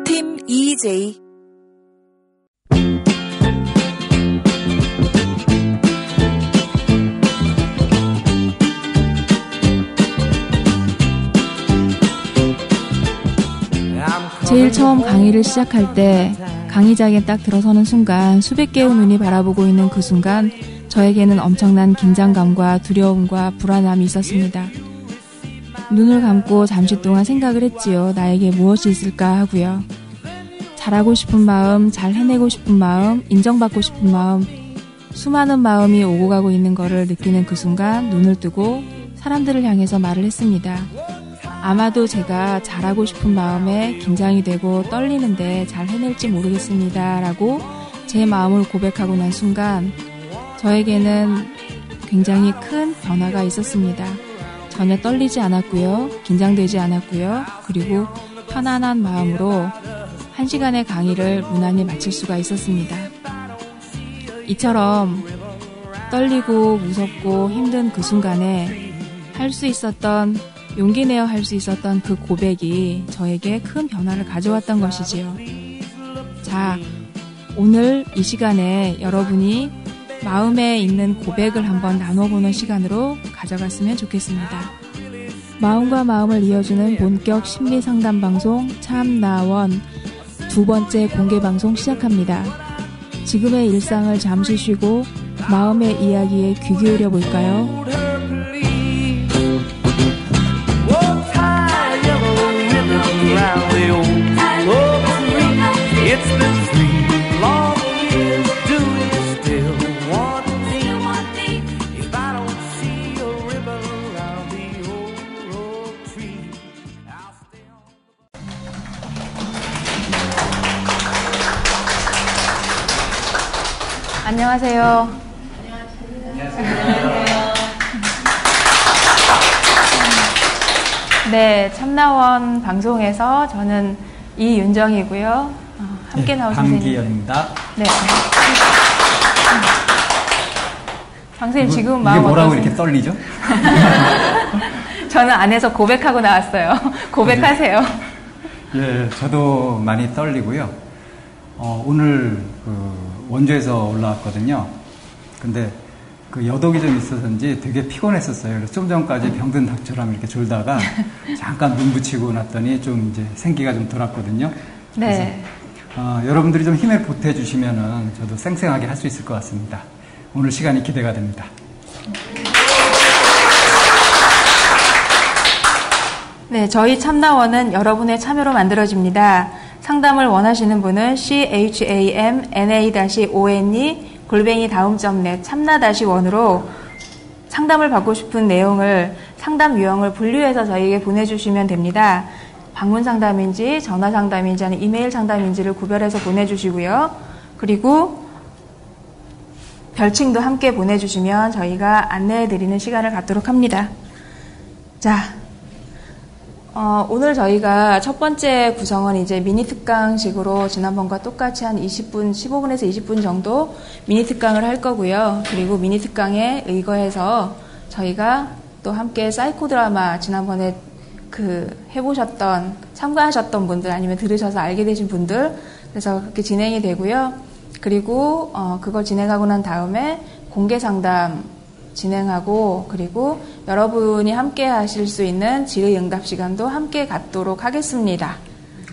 팀 EJ 제일 처음 강의를 시작할 때 강의장에 딱 들어서는 순간 수백 개의 눈이 바라보고 있는 그 순간 저에게는 엄청난 긴장감과 두려움과 불안함이 있었습니다. 눈을 감고 잠시 동안 생각을 했지요. 나에게 무엇이 있을까 하고요. 잘하고 싶은 마음, 잘 해내고 싶은 마음, 인정받고 싶은 마음, 수많은 마음이 오고 가고 있는 것을 느끼는 그 순간 눈을 뜨고 사람들을 향해서 말을 했습니다. 아마도 제가 잘하고 싶은 마음에 긴장이 되고 떨리는데 잘 해낼지 모르겠습니다. 라고 제 마음을 고백하고 난 순간 저에게는 굉장히 큰 변화가 있었습니다. 전혀 떨리지 않았고요. 긴장되지 않았고요. 그리고 편안한 마음으로 1시간의 강의를 무난히 마칠 수가 있었습니다. 이처럼 떨리고 무섭고 힘든 그 순간에 할 수 있었던 용기 내어 할 수 있었던 그 고백이 저에게 큰 변화를 가져왔던 것이지요. 자, 오늘 이 시간에 여러분이 마음에 있는 고백을 한번 나눠보는 시간으로 가져갔으면 좋겠습니다. 마음과 마음을 이어주는 본격 심리상담 방송 참나원 2번째 공개방송 시작합니다. 지금의 일상을 잠시 쉬고 마음의 이야기에 귀 기울여 볼까요? 안녕하세요. 네, 참나원 방송에서 저는 이윤정이고요. 함께 나오신 선생님. 강기현입니다. 네. 선생님 지금 마음 이게 뭐라고 어떠세요? 이렇게 떨리죠? 저는 안에서 고백하고 나왔어요. 고백하세요. 예, 저도 많이 떨리고요. 오늘 원주에서 올라왔거든요. 근데 그 여독이 좀 있어서인지 되게 피곤했었어요. 그래서 좀 전까지 병든 닭처럼 이렇게 졸다가 잠깐 눈 붙이고 났더니 좀 이제 생기가 좀 돌았거든요. 네. 여러분들이 좀 힘을 보태주시면은 저도 쌩쌩하게 할 수 있을 것 같습니다. 오늘 시간이 기대가 됩니다. 네, 저희 참나원은 여러분의 참여로 만들어집니다. 상담을 원하시는 분은 chamna-one@다음점net 참나-1으로 상담을 받고 싶은 내용을 상담 유형을 분류해서 저희에게 보내주시면 됩니다. 방문 상담인지 전화 상담인지 아니면 이메일 상담인지를 구별해서 보내주시고요. 그리고 별칭도 함께 보내주시면 저희가 안내해드리는 시간을 갖도록 합니다. 자, 오늘 저희가 첫 번째 구성은 이제 미니 특강식으로 지난번과 똑같이 한 20분, 15분에서 20분 정도 미니 특강을 할 거고요. 그리고 미니 특강에 의거해서 저희가 또 함께 사이코 드라마 지난번에 참가하셨던 분들 아니면 들으셔서 알게 되신 분들 그래서 그렇게 진행이 되고요. 그리고 그걸 진행하고 난 다음에 공개 상담 진행하고 그리고 여러분이 함께 하실 수 있는 질의응답 시간도 함께 갖도록 하겠습니다.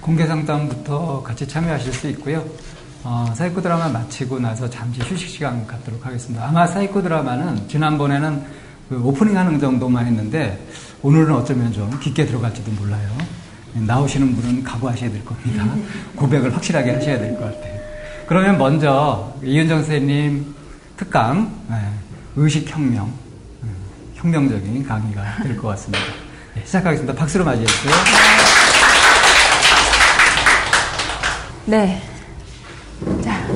공개 상담부터 같이 참여하실 수 있고요. 사이코 드라마 마치고 나서 잠시 휴식 시간 갖도록 하겠습니다. 아마 사이코 드라마는 지난번에는 그 오프닝 하는 정도만 했는데 오늘은 어쩌면 좀 깊게 들어갈지도 몰라요. 나오시는 분은 각오하셔야 될 겁니다. 고백을 확실하게 하셔야 될 것 같아요. 그러면 먼저 이윤정 선생님 특강 의식혁명, 혁명적인 강의가 될 것 같습니다. 네, 시작하겠습니다. 박수로 맞이해주세요. 네. 자,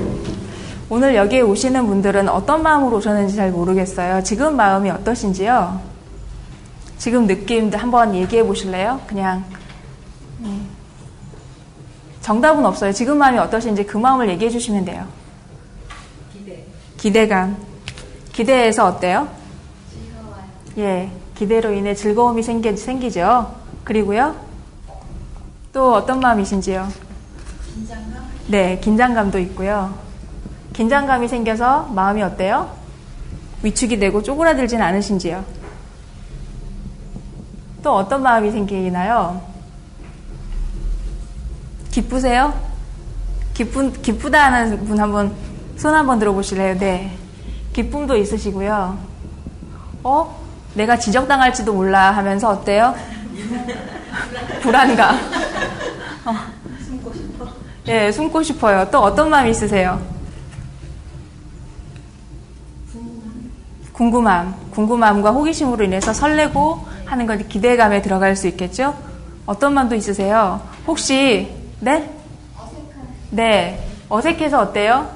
오늘 여기에 오시는 분들은 어떤 마음으로 오셨는지 잘 모르겠어요. 지금 마음이 어떠신지요? 지금 느낌 한번 얘기해 보실래요? 그냥 정답은 없어요. 지금 마음이 어떠신지 그 마음을 얘기해 주시면 돼요. 기대감. 기대해서 어때요? 즐거워요. 예, 기대로 인해 즐거움이 생기죠. 그리고요. 또 어떤 마음이신지요? 긴장감? 네, 긴장감도 있고요. 긴장감이 생겨서 마음이 어때요? 위축이 되고 쪼그라들진 않으신지요? 또 어떤 마음이 생기나요? 기쁘세요? 기쁘다 하는 분 한번 손 한번 들어보실래요? 네. 기쁨도 있으시고요. 내가 지적당할지도 몰라 하면서 어때요? 불안감. 숨고 싶어? 예, 숨고 싶어요. 또 어떤 마음이 있으세요? 궁금함과 호기심으로 인해서 설레고 하는 건 기대감에 들어갈 수 있겠죠? 어떤 마음도 있으세요? 혹시, 네? 네. 어색해서 어때요?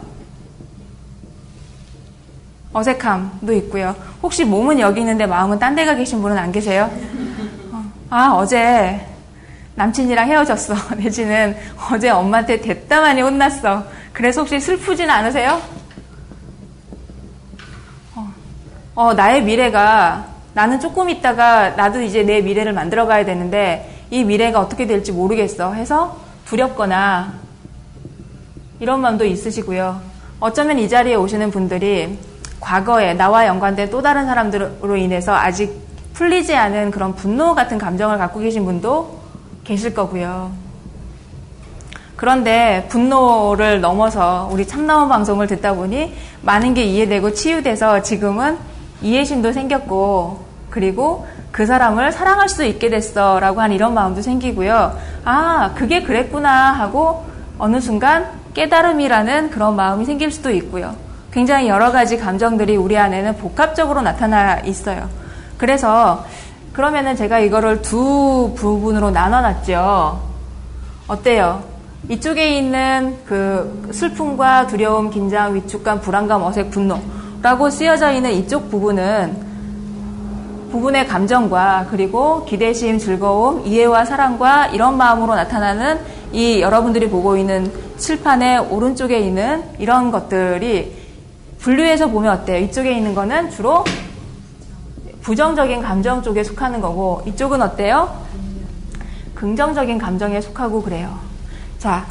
어색함도 있고요. 혹시 몸은 여기 있는데 마음은 딴 데 가 계신 분은 안 계세요? 어제 남친이랑 헤어졌어. 내지는 어제 엄마한테 됐다 많이 혼났어. 그래서 혹시 슬프진 않으세요? 나의 미래가, 나는 조금 있다가 나도 이제 내 미래를 만들어 가야 되는데 이 미래가 어떻게 될지 모르겠어 해서 두렵거나 이런 마음도 있으시고요. 어쩌면 이 자리에 오시는 분들이 과거에 나와 연관된 또 다른 사람들로 인해서 아직 풀리지 않은 그런 분노 같은 감정을 갖고 계신 분도 계실 거고요. 그런데 분노를 넘어서 우리 참나원 방송을 듣다 보니 많은 게 이해되고 치유돼서 지금은 이해심도 생겼고, 그리고 그 사람을 사랑할 수 있게 됐어 라고 한 이런 마음도 생기고요. 그게 그랬구나 하고 어느 순간 깨달음이라는 그런 마음이 생길 수도 있고요. 굉장히 여러 가지 감정들이 우리 안에는 복합적으로 나타나 있어요. 그래서 그러면은 제가 이거를 두 부분으로 나눠놨죠. 어때요? 이쪽에 있는 그 슬픔과 두려움, 긴장, 위축감, 불안감, 어색, 분노라고 쓰여져 있는 이쪽 부분의 감정과 그리고 기대심, 즐거움, 이해와 사랑과 이런 마음으로 나타나는 이 여러분들이 보고 있는 칠판의 오른쪽에 있는 이런 것들이 분류해서 보면 어때요? 이쪽에 있는 거는 주로 부정적인 감정 쪽에 속하는 거고, 이쪽은 어때요? 긍정적인 감정에 속하고 그래요. 자,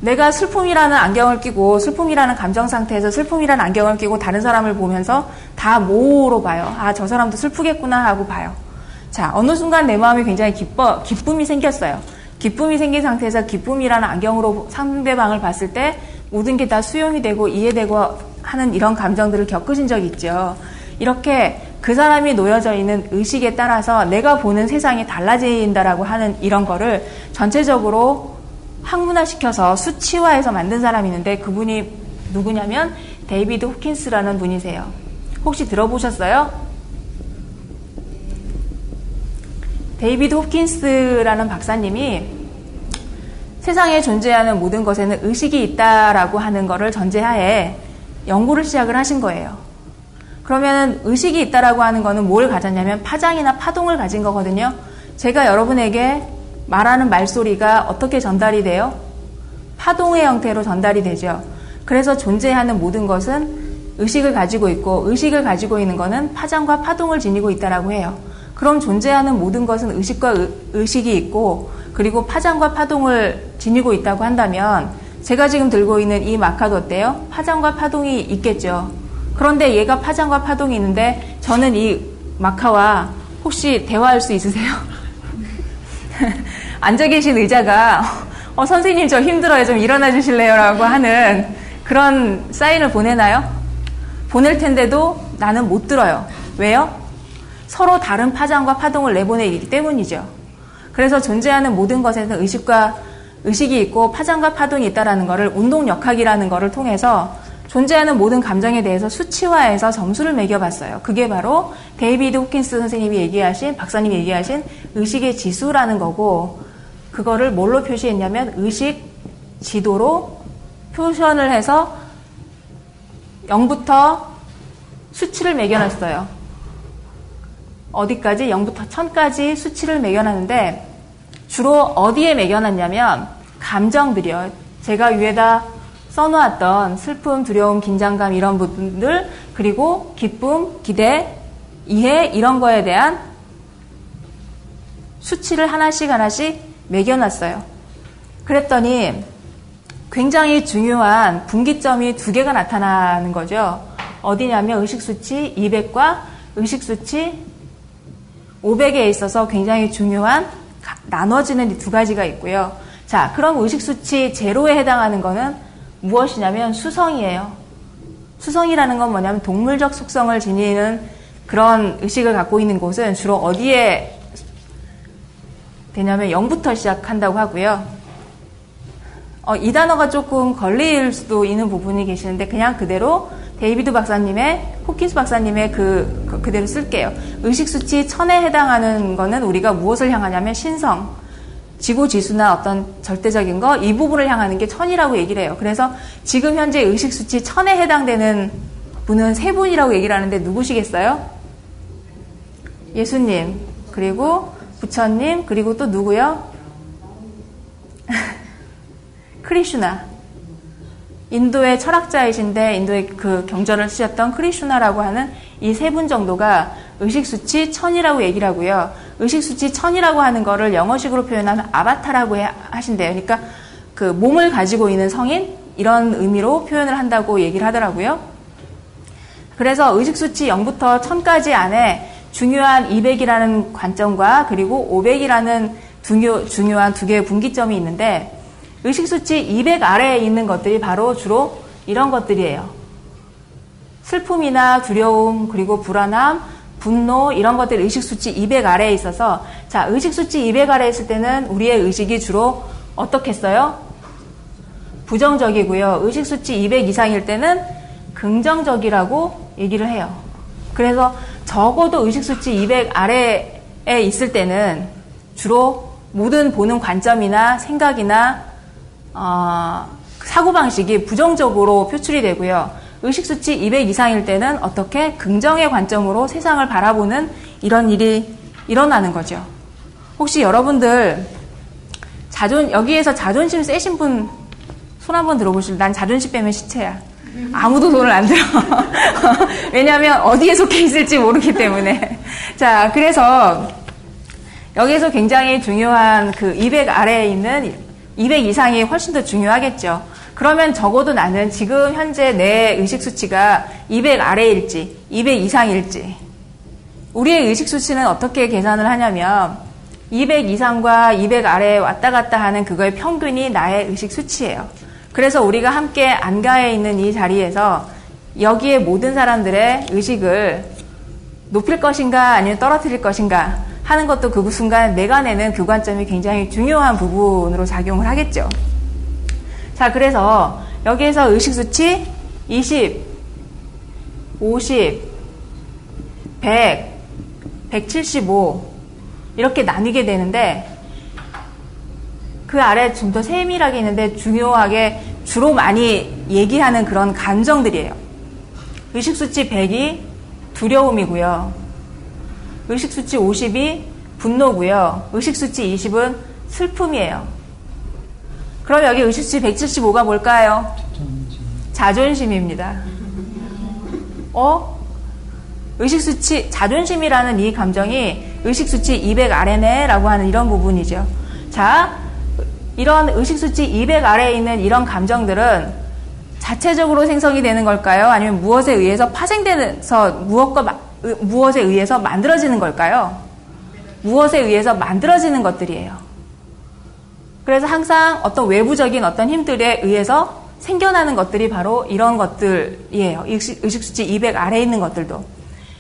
내가 슬픔이라는 안경을 끼고, 슬픔이라는 감정 상태에서 슬픔이라는 안경을 끼고 다른 사람을 보면서 다 뭐로 봐요? 저 사람도 슬프겠구나 하고 봐요. 자, 어느 순간 내 마음이 굉장히 기쁨이 생겼어요. 기쁨이 생긴 상태에서 기쁨이라는 안경으로 상대방을 봤을 때 모든 게 다 수용이 되고 이해되고 하는 이런 감정들을 겪으신 적 있죠. 이렇게 그 사람이 놓여져 있는 의식에 따라서 내가 보는 세상이 달라진다라고 하는 이런 거를 전체적으로 학문화시켜서 수치화해서 만든 사람이 있는데 그분이 누구냐면 데이비드 호킨스라는 분이세요. 혹시 들어보셨어요? 데이비드 호킨스라는 박사님이 세상에 존재하는 모든 것에는 의식이 있다라고 하는 거를 전제하에 연구를 시작을 하신 거예요. 그러면 의식이 있다라고 하는 거는 뭘 가졌냐면 파장이나 파동을 가진 거거든요. 제가 여러분에게 말하는 말소리가 어떻게 전달이 돼요? 파동의 형태로 전달이 되죠. 그래서 존재하는 모든 것은 의식을 가지고 있고 의식을 가지고 있는 거는 파장과 파동을 지니고 있다라고 해요. 그럼 존재하는 모든 것은 의식과 의식이 있고 그리고 파장과 파동을 지니고 있다고 한다면 제가 지금 들고 있는 이 마카도 어때요? 파장과 파동이 있겠죠. 그런데 얘가 파장과 파동이 있는데 저는 이 마카와 혹시 대화할 수 있으세요? 앉아 계신 의자가 선생님 저 힘들어요. 좀 일어나 주실래요? 라고 하는 그런 사인을 보내나요? 보낼 텐데도 나는 못 들어요. 왜요? 서로 다른 파장과 파동을 내보내기 때문이죠. 그래서 존재하는 모든 것에는 의식이 있고 파장과 파동이 있다는 것을 운동역학이라는 것을 통해서 존재하는 모든 감정에 대해서 수치화해서 점수를 매겨봤어요. 그게 바로 데이비드 호킨스 박사님이 얘기하신 의식의 지수라는 거고, 그거를 뭘로 표시했냐면 의식 지도로 표현을 해서 0부터 수치를 매겨놨어요. 어디까지? 0부터 1000까지 수치를 매겨놨는데 주로 어디에 매겨놨냐면 감정들이요. 제가 위에다 써놓았던 슬픔, 두려움, 긴장감 이런 부분들, 그리고 기쁨, 기대, 이해 이런 거에 대한 수치를 하나씩 매겨놨어요. 그랬더니 굉장히 중요한 분기점이 두 개가 나타나는 거죠. 어디냐면 의식수치 200과 의식수치 500에 있어서 굉장히 중요한 나눠지는 이 두 가지가 있고요. 자, 그럼 의식수치 제로에 해당하는 거는 무엇이냐면 수성이에요. 수성이라는 건 뭐냐면 동물적 속성을 지니는 그런 의식을 갖고 있는 곳은 주로 어디에 되냐면 0부터 시작한다고 하고요. 이 단어가 조금 걸릴 수도 있는 부분이 계시는데 그냥 그대로 데이비드 박사님의, 호킨스 박사님의 그대로 쓸게요. 의식수치 1000에 해당하는 거는 우리가 무엇을 향하냐면 신성, 지고지수나 어떤 절대적인 거, 이 부분을 향하는 게 1000이라고 얘기를 해요. 그래서 지금 현재 의식수치 1000에 해당되는 분은 세 분이라고 얘기를 하는데 누구시겠어요? 예수님, 그리고 부처님, 그리고 또 누구요? 크리슈나. 인도의 철학자이신데 인도의 그 경전을 쓰셨던 크리슈나라고 하는 이 세 분 정도가 의식수치 1000이라고 얘기를 하고요. 의식수치 1000이라고 하는 거를 영어식으로 표현하면 아바타라고 하신대요. 그러니까 그 몸을 가지고 있는 성인 이런 의미로 표현을 한다고 얘기를 하더라고요. 그래서 의식수치 0부터 1000까지 안에 중요한 200이라는 관점과 그리고 500이라는 중요한 두 개의 분기점이 있는데 의식수치 200 아래에 있는 것들이 바로 주로 이런 것들이에요. 슬픔이나 두려움, 그리고 불안함, 분노 이런 것들이 의식수치 200 아래에 있어서 자, 의식수치 200 아래에 있을 때는 우리의 의식이 주로 어떻겠어요? 부정적이고요. 의식수치 200 이상일 때는 긍정적이라고 얘기를 해요. 그래서 적어도 의식수치 200 아래에 있을 때는 주로 모든 보는 관점이나 생각이나 사고방식이 부정적으로 표출이 되고요. 의식수치 200 이상일 때는 어떻게 긍정의 관점으로 세상을 바라보는 이런 일이 일어나는 거죠. 혹시 여러분들 여기에서 자존심 세신 분 손 한번 들어보실래요? 난 자존심 빼면 시체야. 아무도 돈을 안 들어. 왜냐하면 어디에 속해 있을지 모르기 때문에. 자, 그래서 여기에서 굉장히 중요한 그 200 아래에 있는 200 이상이 훨씬 더 중요하겠죠. 그러면 적어도 나는 지금 현재 내 의식 수치가 200 아래일지 200 이상일지 우리의 의식 수치는 어떻게 계산을 하냐면 200 이상과 200 아래에 왔다 갔다 하는 그거의 평균이 나의 의식 수치예요. 그래서 우리가 함께 안가에 있는 이 자리에서 여기에 모든 사람들의 의식을 높일 것인가 아니면 떨어뜨릴 것인가 하는 것도 그 순간 내가 내는 그 관점이 굉장히 중요한 부분으로 작용을 하겠죠. 자, 그래서 여기에서 의식수치 20, 50, 100, 175 이렇게 나뉘게 되는데 그 아래 좀 더 세밀하게 있는데 중요하게 주로 많이 얘기하는 그런 감정들이에요. 의식수치 100이 두려움이고요. 의식수치 50이 분노고요. 의식수치 20은 슬픔이에요. 그럼 여기 의식수치 175가 뭘까요? 자존심입니다. 의식수치, 자존심이라는 이 감정이 의식수치 200 아래네 라고 하는 이런 부분이죠. 자, 이런 의식수치 200 아래에 있는 이런 감정들은 자체적으로 생성이 되는 걸까요? 아니면 무엇에 의해서 파생되면서 무엇에 의해서 만들어지는 걸까요? 무엇에 의해서 만들어지는 것들이에요. 그래서 항상 어떤 외부적인 어떤 힘들에 의해서 생겨나는 것들이 바로 이런 것들이에요. 의식수치 200 아래에 있는 것들도.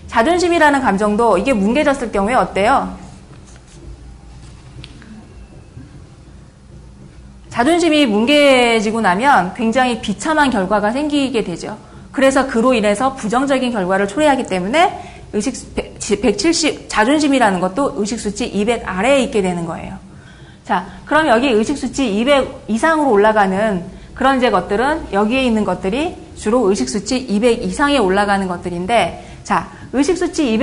자존심이라는 감정도 이게 뭉개졌을 경우에 어때요? 자존심이 뭉개지고 나면 굉장히 비참한 결과가 생기게 되죠. 그래서 그로 인해서 부정적인 결과를 초래하기 때문에 170, 자존심이라는 것도 의식수치 200 아래에 있게 되는 거예요. 자, 그럼 여기 의식수치 200 이상으로 올라가는 그런 이제 것들은 여기에 있는 것들이 주로 의식수치 200 이상에 올라가는 것들인데, 자, 의식수치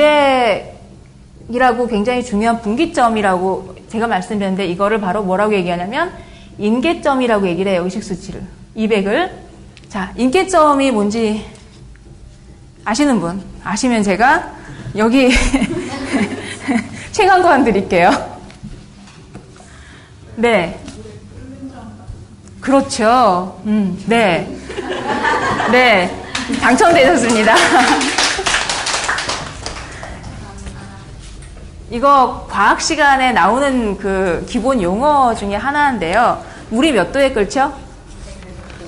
200이라고 굉장히 중요한 분기점이라고 제가 말씀드렸는데 이거를 바로 뭐라고 얘기하냐면 인계점이라고 얘기를 해요. 의식수치를. 200을. 자, 인계점이 뭔지 아시는 분? 아시면 제가 여기 책 한 권 드릴게요. 네. 그렇죠. 네. 네. 당첨되셨습니다. 이거 과학 시간에 나오는 그 기본 용어 중에 하나인데요. 물이 몇 도에 끓죠?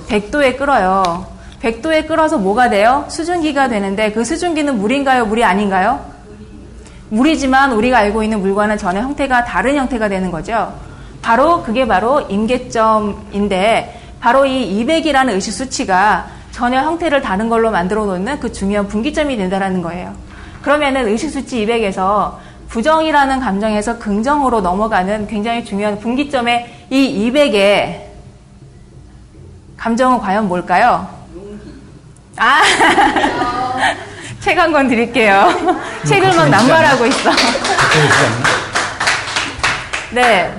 100도에 끓어요. 100도에 끓어서 뭐가 돼요? 수증기가 되는데 그 수증기는 물인가요? 물이 아닌가요? 물이지만 우리가 알고 있는 물과는 전혀 형태가 다른 형태가 되는 거죠. 그게 바로 임계점인데 바로 이 200이라는 의식 수치가 전혀 형태를 다른 걸로 만들어 놓는 그 중요한 분기점이 된다는 거예요. 그러면은 의식 수치 200에서 부정이라는 감정에서 긍정으로 넘어가는 굉장히 중요한 분기점의 이 200의 감정은 과연 뭘까요? 아, 책 한 권 드릴게요. 책을 막 낭발하고 있어. 네.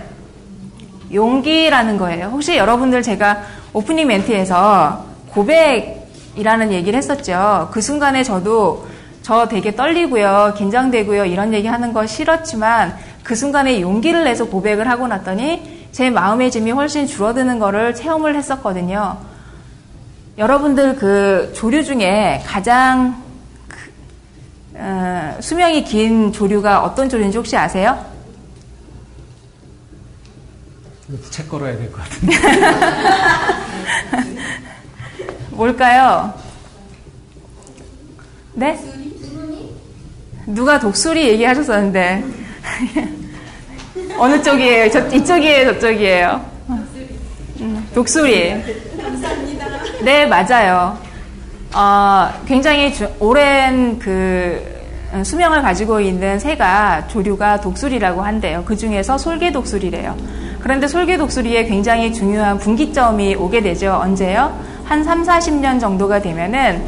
용기라는 거예요. 혹시 여러분들 제가 오프닝 멘트에서 고백이라는 얘기를 했었죠. 그 순간에 저 되게 떨리고요, 긴장되고요, 이런 얘기 하는 거 싫었지만 그 순간에 용기를 내서 고백을 하고 났더니 제 마음의 짐이 훨씬 줄어드는 거를 체험을 했었거든요. 여러분들 그 조류 중에 가장 수명이 긴 조류가 어떤 조류인지 혹시 아세요? 책 걸어야 될 것 같은데. 뭘까요? 네? 누가 독수리 얘기하셨었는데. 어느 쪽이에요? 이쪽이에요? 저쪽이에요? 독수리. 감사합니다. 네, 맞아요. 굉장히 오랜 수명을 가지고 있는 새가 조류가 독수리라고 한대요. 그 중에서 솔개독수리래요. 그런데 솔개독수리에 굉장히 중요한 분기점이 오게 되죠. 언제요? 한 3, 40년 정도가 되면은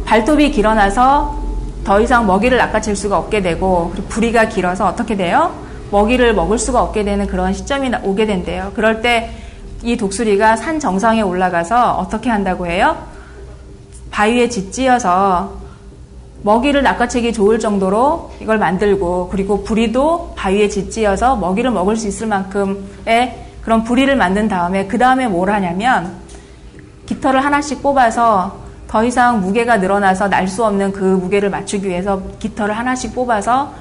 발톱이 길어나서 더 이상 먹이를 낚아챌 수가 없게 되고, 그리고 부리가 길어서 어떻게 돼요? 먹이를 먹을 수가 없게 되는 그런 시점이 오게 된대요. 그럴 때 이 독수리가 산 정상에 올라가서 어떻게 한다고 해요? 바위에 짓지어서 먹이를 낚아채기 좋을 정도로 이걸 만들고, 그리고 부리도 바위에 짓지어서 먹이를 먹을 수 있을 만큼의 그런 부리를 만든 다음에 그 다음에 뭘 하냐면 깃털을 하나씩 뽑아서 더 이상 무게가 늘어나서 날 수 없는 그 무게를 맞추기 위해서 깃털을 하나씩 뽑아서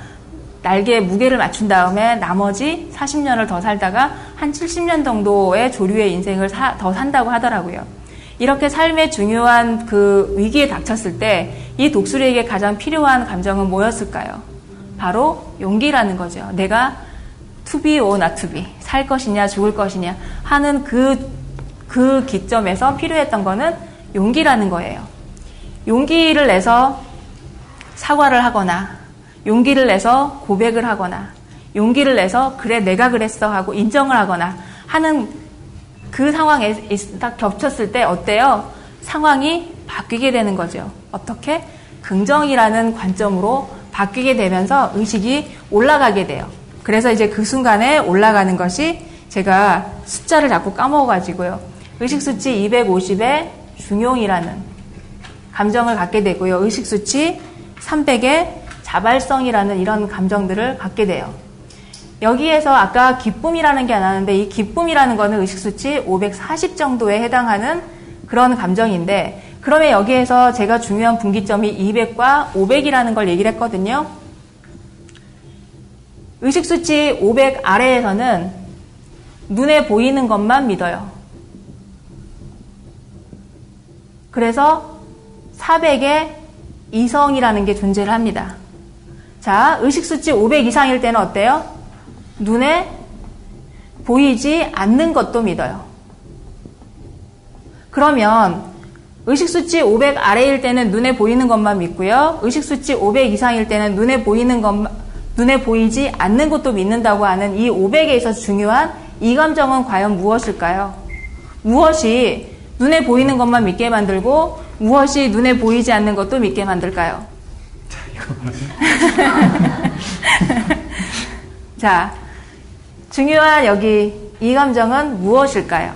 날개에 무게를 맞춘 다음에 나머지 40년을 더 살다가 한 70년 정도의 조류의 인생을 더 산다고 하더라고요. 이렇게 삶의 중요한 그 위기에 닥쳤을 때 이 독수리에게 가장 필요한 감정은 뭐였을까요? 바로 용기라는 거죠. 내가 to be or not to be, 살 것이냐 죽을 것이냐 하는 그 기점에서 필요했던 거는 용기라는 거예요. 용기를 내서 사과를 하거나, 용기를 내서 고백을 하거나, 용기를 내서 그래 내가 그랬어 하고 인정을 하거나 하는 그 상황에 딱 겹쳤을 때 어때요? 상황이 바뀌게 되는 거죠. 어떻게? 긍정이라는 관점으로 바뀌게 되면서 의식이 올라가게 돼요. 그래서 이제 그 순간에 올라가는 것이, 제가 숫자를 자꾸 까먹어가지고요, 의식수치 250의 중용이라는 감정을 갖게 되고요, 의식수치 300의 자발성이라는 이런 감정들을 갖게 돼요. 여기에서 아까 기쁨이라는 게 안 나왔는데, 이 기쁨이라는 거는 의식수치 540 정도에 해당하는 그런 감정인데, 그러면 여기에서 제가 중요한 분기점이 200과 500이라는 걸 얘기를 했거든요. 의식수치 500 아래에서는 눈에 보이는 것만 믿어요. 그래서 400의 이성이라는 게 존재를 합니다. 자, 의식수치 500 이상일 때는 어때요? 눈에 보이지 않는 것도 믿어요. 그러면 의식수치 500 아래일 때는 눈에 보이는 것만 믿고요, 의식수치 500 이상일 때는 눈에 보이지 않는 것도 믿는다고 하는 이 500에 있어서 중요한 이 감정은 과연 무엇일까요? 무엇이 눈에 보이는 것만 믿게 만들고 무엇이 눈에 보이지 않는 것도 믿게 만들까요? 자, 중요한 여기 이 감정은 무엇일까요?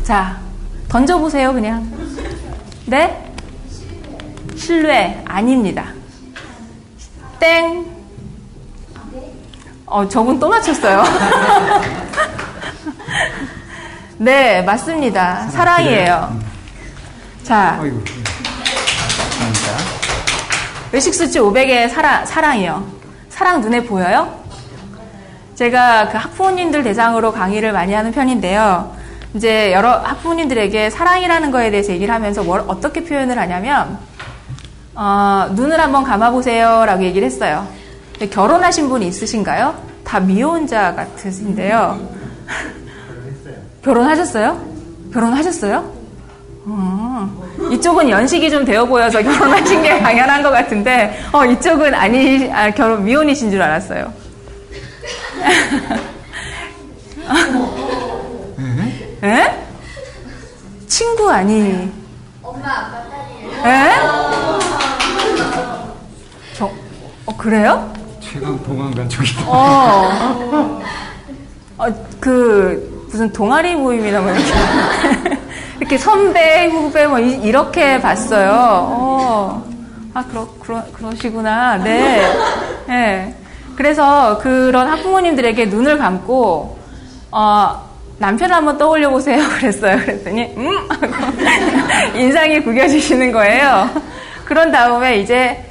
자, 던져보세요, 그냥. 네? 신뢰. 아닙니다. 땡. 저분 또 맞췄어요. 네, 맞습니다. 사랑이에요. 자, 어이구. 감사합니다. 의식수치 500의 사랑이요. 사랑 눈에 보여요? 제가 그 학부모님들 대상으로 강의를 많이 하는 편인데요. 이제 여러 학부모님들에게 사랑이라는 거에 대해서 얘기를 하면서 어떻게 표현을 하냐면, 눈을 한번 감아보세요 라고 얘기를 했어요. 결혼하신 분이 있으신가요? 다 미혼자 같으신데요. 결혼하셨어요? 결혼하셨어요? 이쪽은 연식이 좀 되어 보여서 결혼하신 게 당연한 것 같은데, 이쪽은 미혼이신 줄 알았어요. 에? 친구 아니? 엄마 아빠 딸이에요. 에? 그래요? 최강 동안간 쪽이. 무슨 동아리 모임이나 뭐 이렇게. 이렇게 선배, 후배 뭐 이렇게 봤어요. 그러시구나. 네. 네. 그래서 그런 학부모님들에게 눈을 감고 남편을 한번 떠올려 보세요. 그랬어요. 그랬더니 하고 인상이 구겨지시는 거예요. 그런 다음에 이제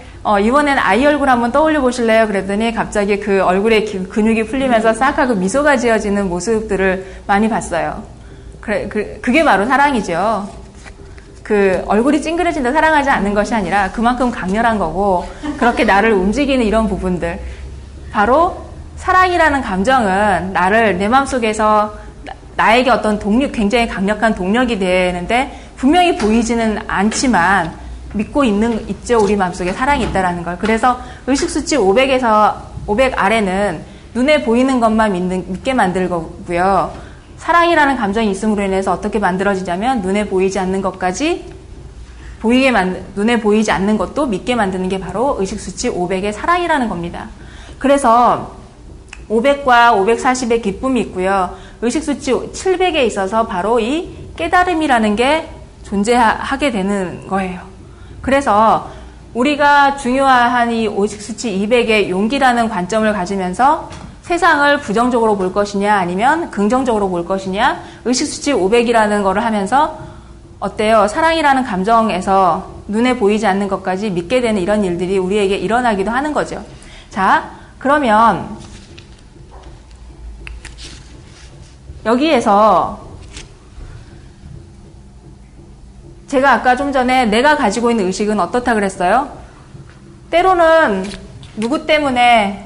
이번엔 아이 얼굴 한번 떠올려 보실래요? 그랬더니 갑자기 그 얼굴에 근육이 풀리면서 싹 하고 미소가 지어지는 모습들을 많이 봤어요. 그게 바로 사랑이죠. 그 얼굴이 찡그려진다 사랑하지 않는 것이 아니라 그만큼 강렬한 거고, 그렇게 나를 움직이는 이런 부분들, 바로 사랑이라는 감정은 나를 내 마음속에서 나에게 어떤 굉장히 강력한 동력이 되는데, 분명히 보이지는 않지만 믿고 있죠. 우리 마음속에 사랑이 있다라는 걸. 그래서 의식수치 500에서 500 아래는 눈에 보이는 것만 믿게 만들 거고요. 사랑이라는 감정이 있음으로 인해서 어떻게 만들어지냐면, 눈에 보이지 않는 것까지 눈에 보이지 않는 것도 믿게 만드는 게 바로 의식수치 500의 사랑이라는 겁니다. 그래서 500과 540의 기쁨이 있고요. 의식수치 700에 있어서 바로 이 깨달음이라는 게 존재하게 되는 거예요. 그래서 우리가 중요한 이 의식수치 200의 용기라는 관점을 가지면서 세상을 부정적으로 볼 것이냐 아니면 긍정적으로 볼 것이냐, 의식수치 500이라는 거를 하면서 어때요? 사랑이라는 감정에서 눈에 보이지 않는 것까지 믿게 되는 이런 일들이 우리에게 일어나기도 하는 거죠. 자, 그러면 여기에서 제가 아까 좀 전에 내가 가지고 있는 의식은 어떻다 그랬어요? 때로는 누구 때문에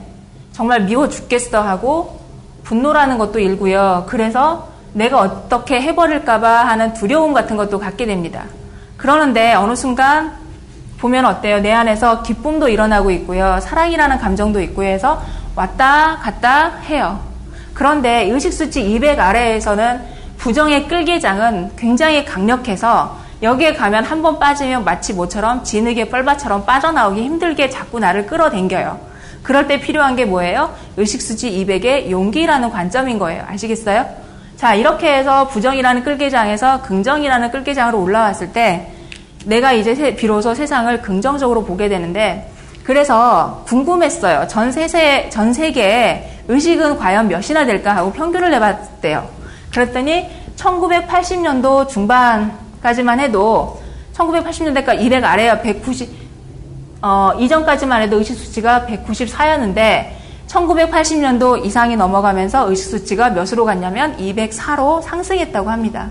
정말 미워 죽겠어 하고 분노라는 것도 일고요. 그래서 내가 어떻게 해버릴까봐 하는 두려움 같은 것도 갖게 됩니다. 그러는데 어느 순간 보면 어때요? 내 안에서 기쁨도 일어나고 있고요. 사랑이라는 감정도 있고요. 해서 왔다 갔다 해요. 그런데 의식수치 200 아래에서는 부정의 끌개장은 굉장히 강력해서 여기에 가면 한번 빠지면 마치 모처럼 진흙의 뻘밭처럼 빠져나오기 힘들게 자꾸 나를 끌어당겨요. 그럴 때 필요한 게 뭐예요? 의식수치 200의 용기라는 관점인 거예요. 아시겠어요? 자, 이렇게 해서 부정이라는 끌개장에서 긍정이라는 끌개장으로 올라왔을 때 내가 이제 비로소 세상을 긍정적으로 보게 되는데, 그래서 궁금했어요. 전 세계에 의식은 과연 몇이나 될까 하고 평균을 내봤대요. 그랬더니 1980년도 중반까지만 해도 1980년대까지 200 아래야 190, 이전까지만 해도 의식수치가 194였는데 1980년도 이상이 넘어가면서 의식수치가 몇으로 갔냐면 204로 상승했다고 합니다.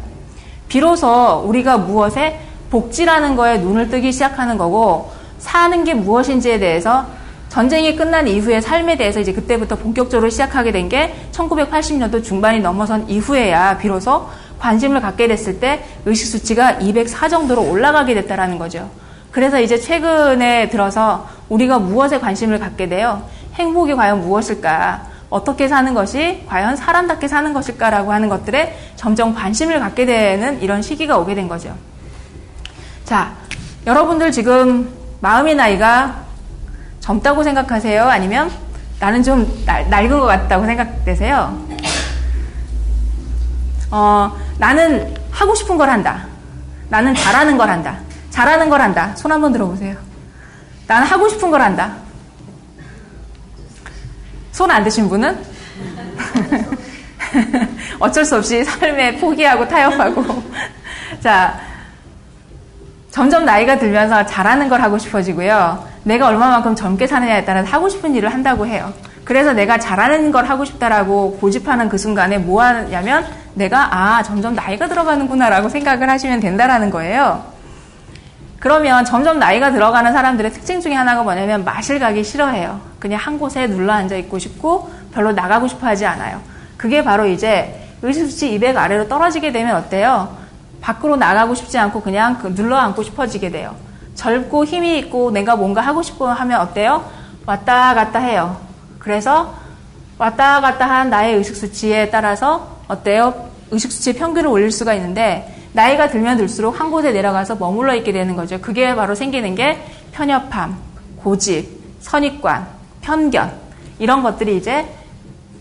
비로소 우리가 무엇에 복지라는 거에 눈을 뜨기 시작하는 거고, 사는 게 무엇인지에 대해서 전쟁이 끝난 이후의 삶에 대해서 이제 그때부터 본격적으로 시작하게 된 게 1980년도 중반이 넘어선 이후에야 비로소 관심을 갖게 됐을 때 의식수치가 204 정도로 올라가게 됐다라는 거죠. 그래서 이제 최근에 들어서 우리가 무엇에 관심을 갖게 돼요? 행복이 과연 무엇일까? 어떻게 사는 것이 과연 사람답게 사는 것일까라고 하는 것들에 점점 관심을 갖게 되는 이런 시기가 오게 된 거죠. 자, 여러분들 지금 마음의 나이가 젊다고 생각하세요? 아니면 나는 좀 낡은 것 같다고 생각되세요? 나는 하고 싶은 걸 한다. 나는 잘하는 걸 한다. 잘하는 걸 한다. 손 한번 들어보세요. 나는 하고 싶은 걸 한다. 손 안 드신 분은? 어쩔 수 없이 삶에 포기하고 타협하고. 자, 점점 나이가 들면서 잘하는 걸 하고 싶어지고요. 내가 얼마만큼 젊게 사느냐에 따라서 하고 싶은 일을 한다고 해요. 그래서 내가 잘하는 걸 하고 싶다라고 고집하는 그 순간에 뭐 하냐면 내가 점점 나이가 들어가는구나 라고 생각을 하시면 된다라는 거예요. 그러면 점점 나이가 들어가는 사람들의 특징 중에 하나가 뭐냐면 마실 가기 싫어해요. 그냥 한 곳에 눌러 앉아 있고 싶고 별로 나가고 싶어 하지 않아요. 그게 바로 이제 의식수치 200 아래로 떨어지게 되면 어때요? 밖으로 나가고 싶지 않고 그냥 눌러 앉고 싶어지게 돼요. 젊고 힘이 있고 내가 뭔가 하고 싶고 하면 어때요? 왔다 갔다 해요. 그래서 왔다 갔다 한 나의 의식수치에 따라서 어때요? 의식수치 평균을 올릴 수가 있는데 나이가 들면 들수록 한 곳에 내려가서 머물러 있게 되는 거죠. 그게 바로 생기는 게 편협함, 고집, 선입관, 편견 이런 것들이 이제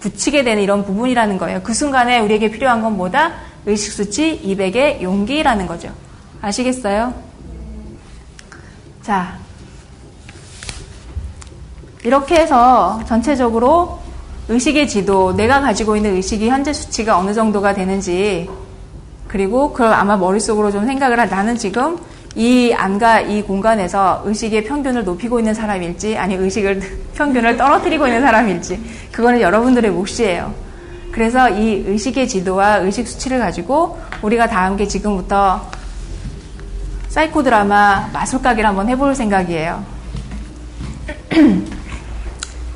굳히게 되는 이런 부분이라는 거예요. 그 순간에 우리에게 필요한 건 뭐다? 의식수치 200의 용기라는 거죠. 아시겠어요? 자, 이렇게 해서 전체적으로 의식의 지도, 내가 가지고 있는 의식이 현재 수치가 어느 정도가 되는지, 그리고 그걸 아마 머릿속으로 좀 생각을 나는 지금 이 안과 이 공간에서 의식의 평균을 높이고 있는 사람일지 아니 의식을 평균을 떨어뜨리고 있는 사람일지 그거는 여러분들의 몫이에요. 그래서 이 의식의 지도와 의식 수치를 가지고 우리가 다 함께 지금부터 사이코 드라마 마술가기를 한번 해볼 생각이에요.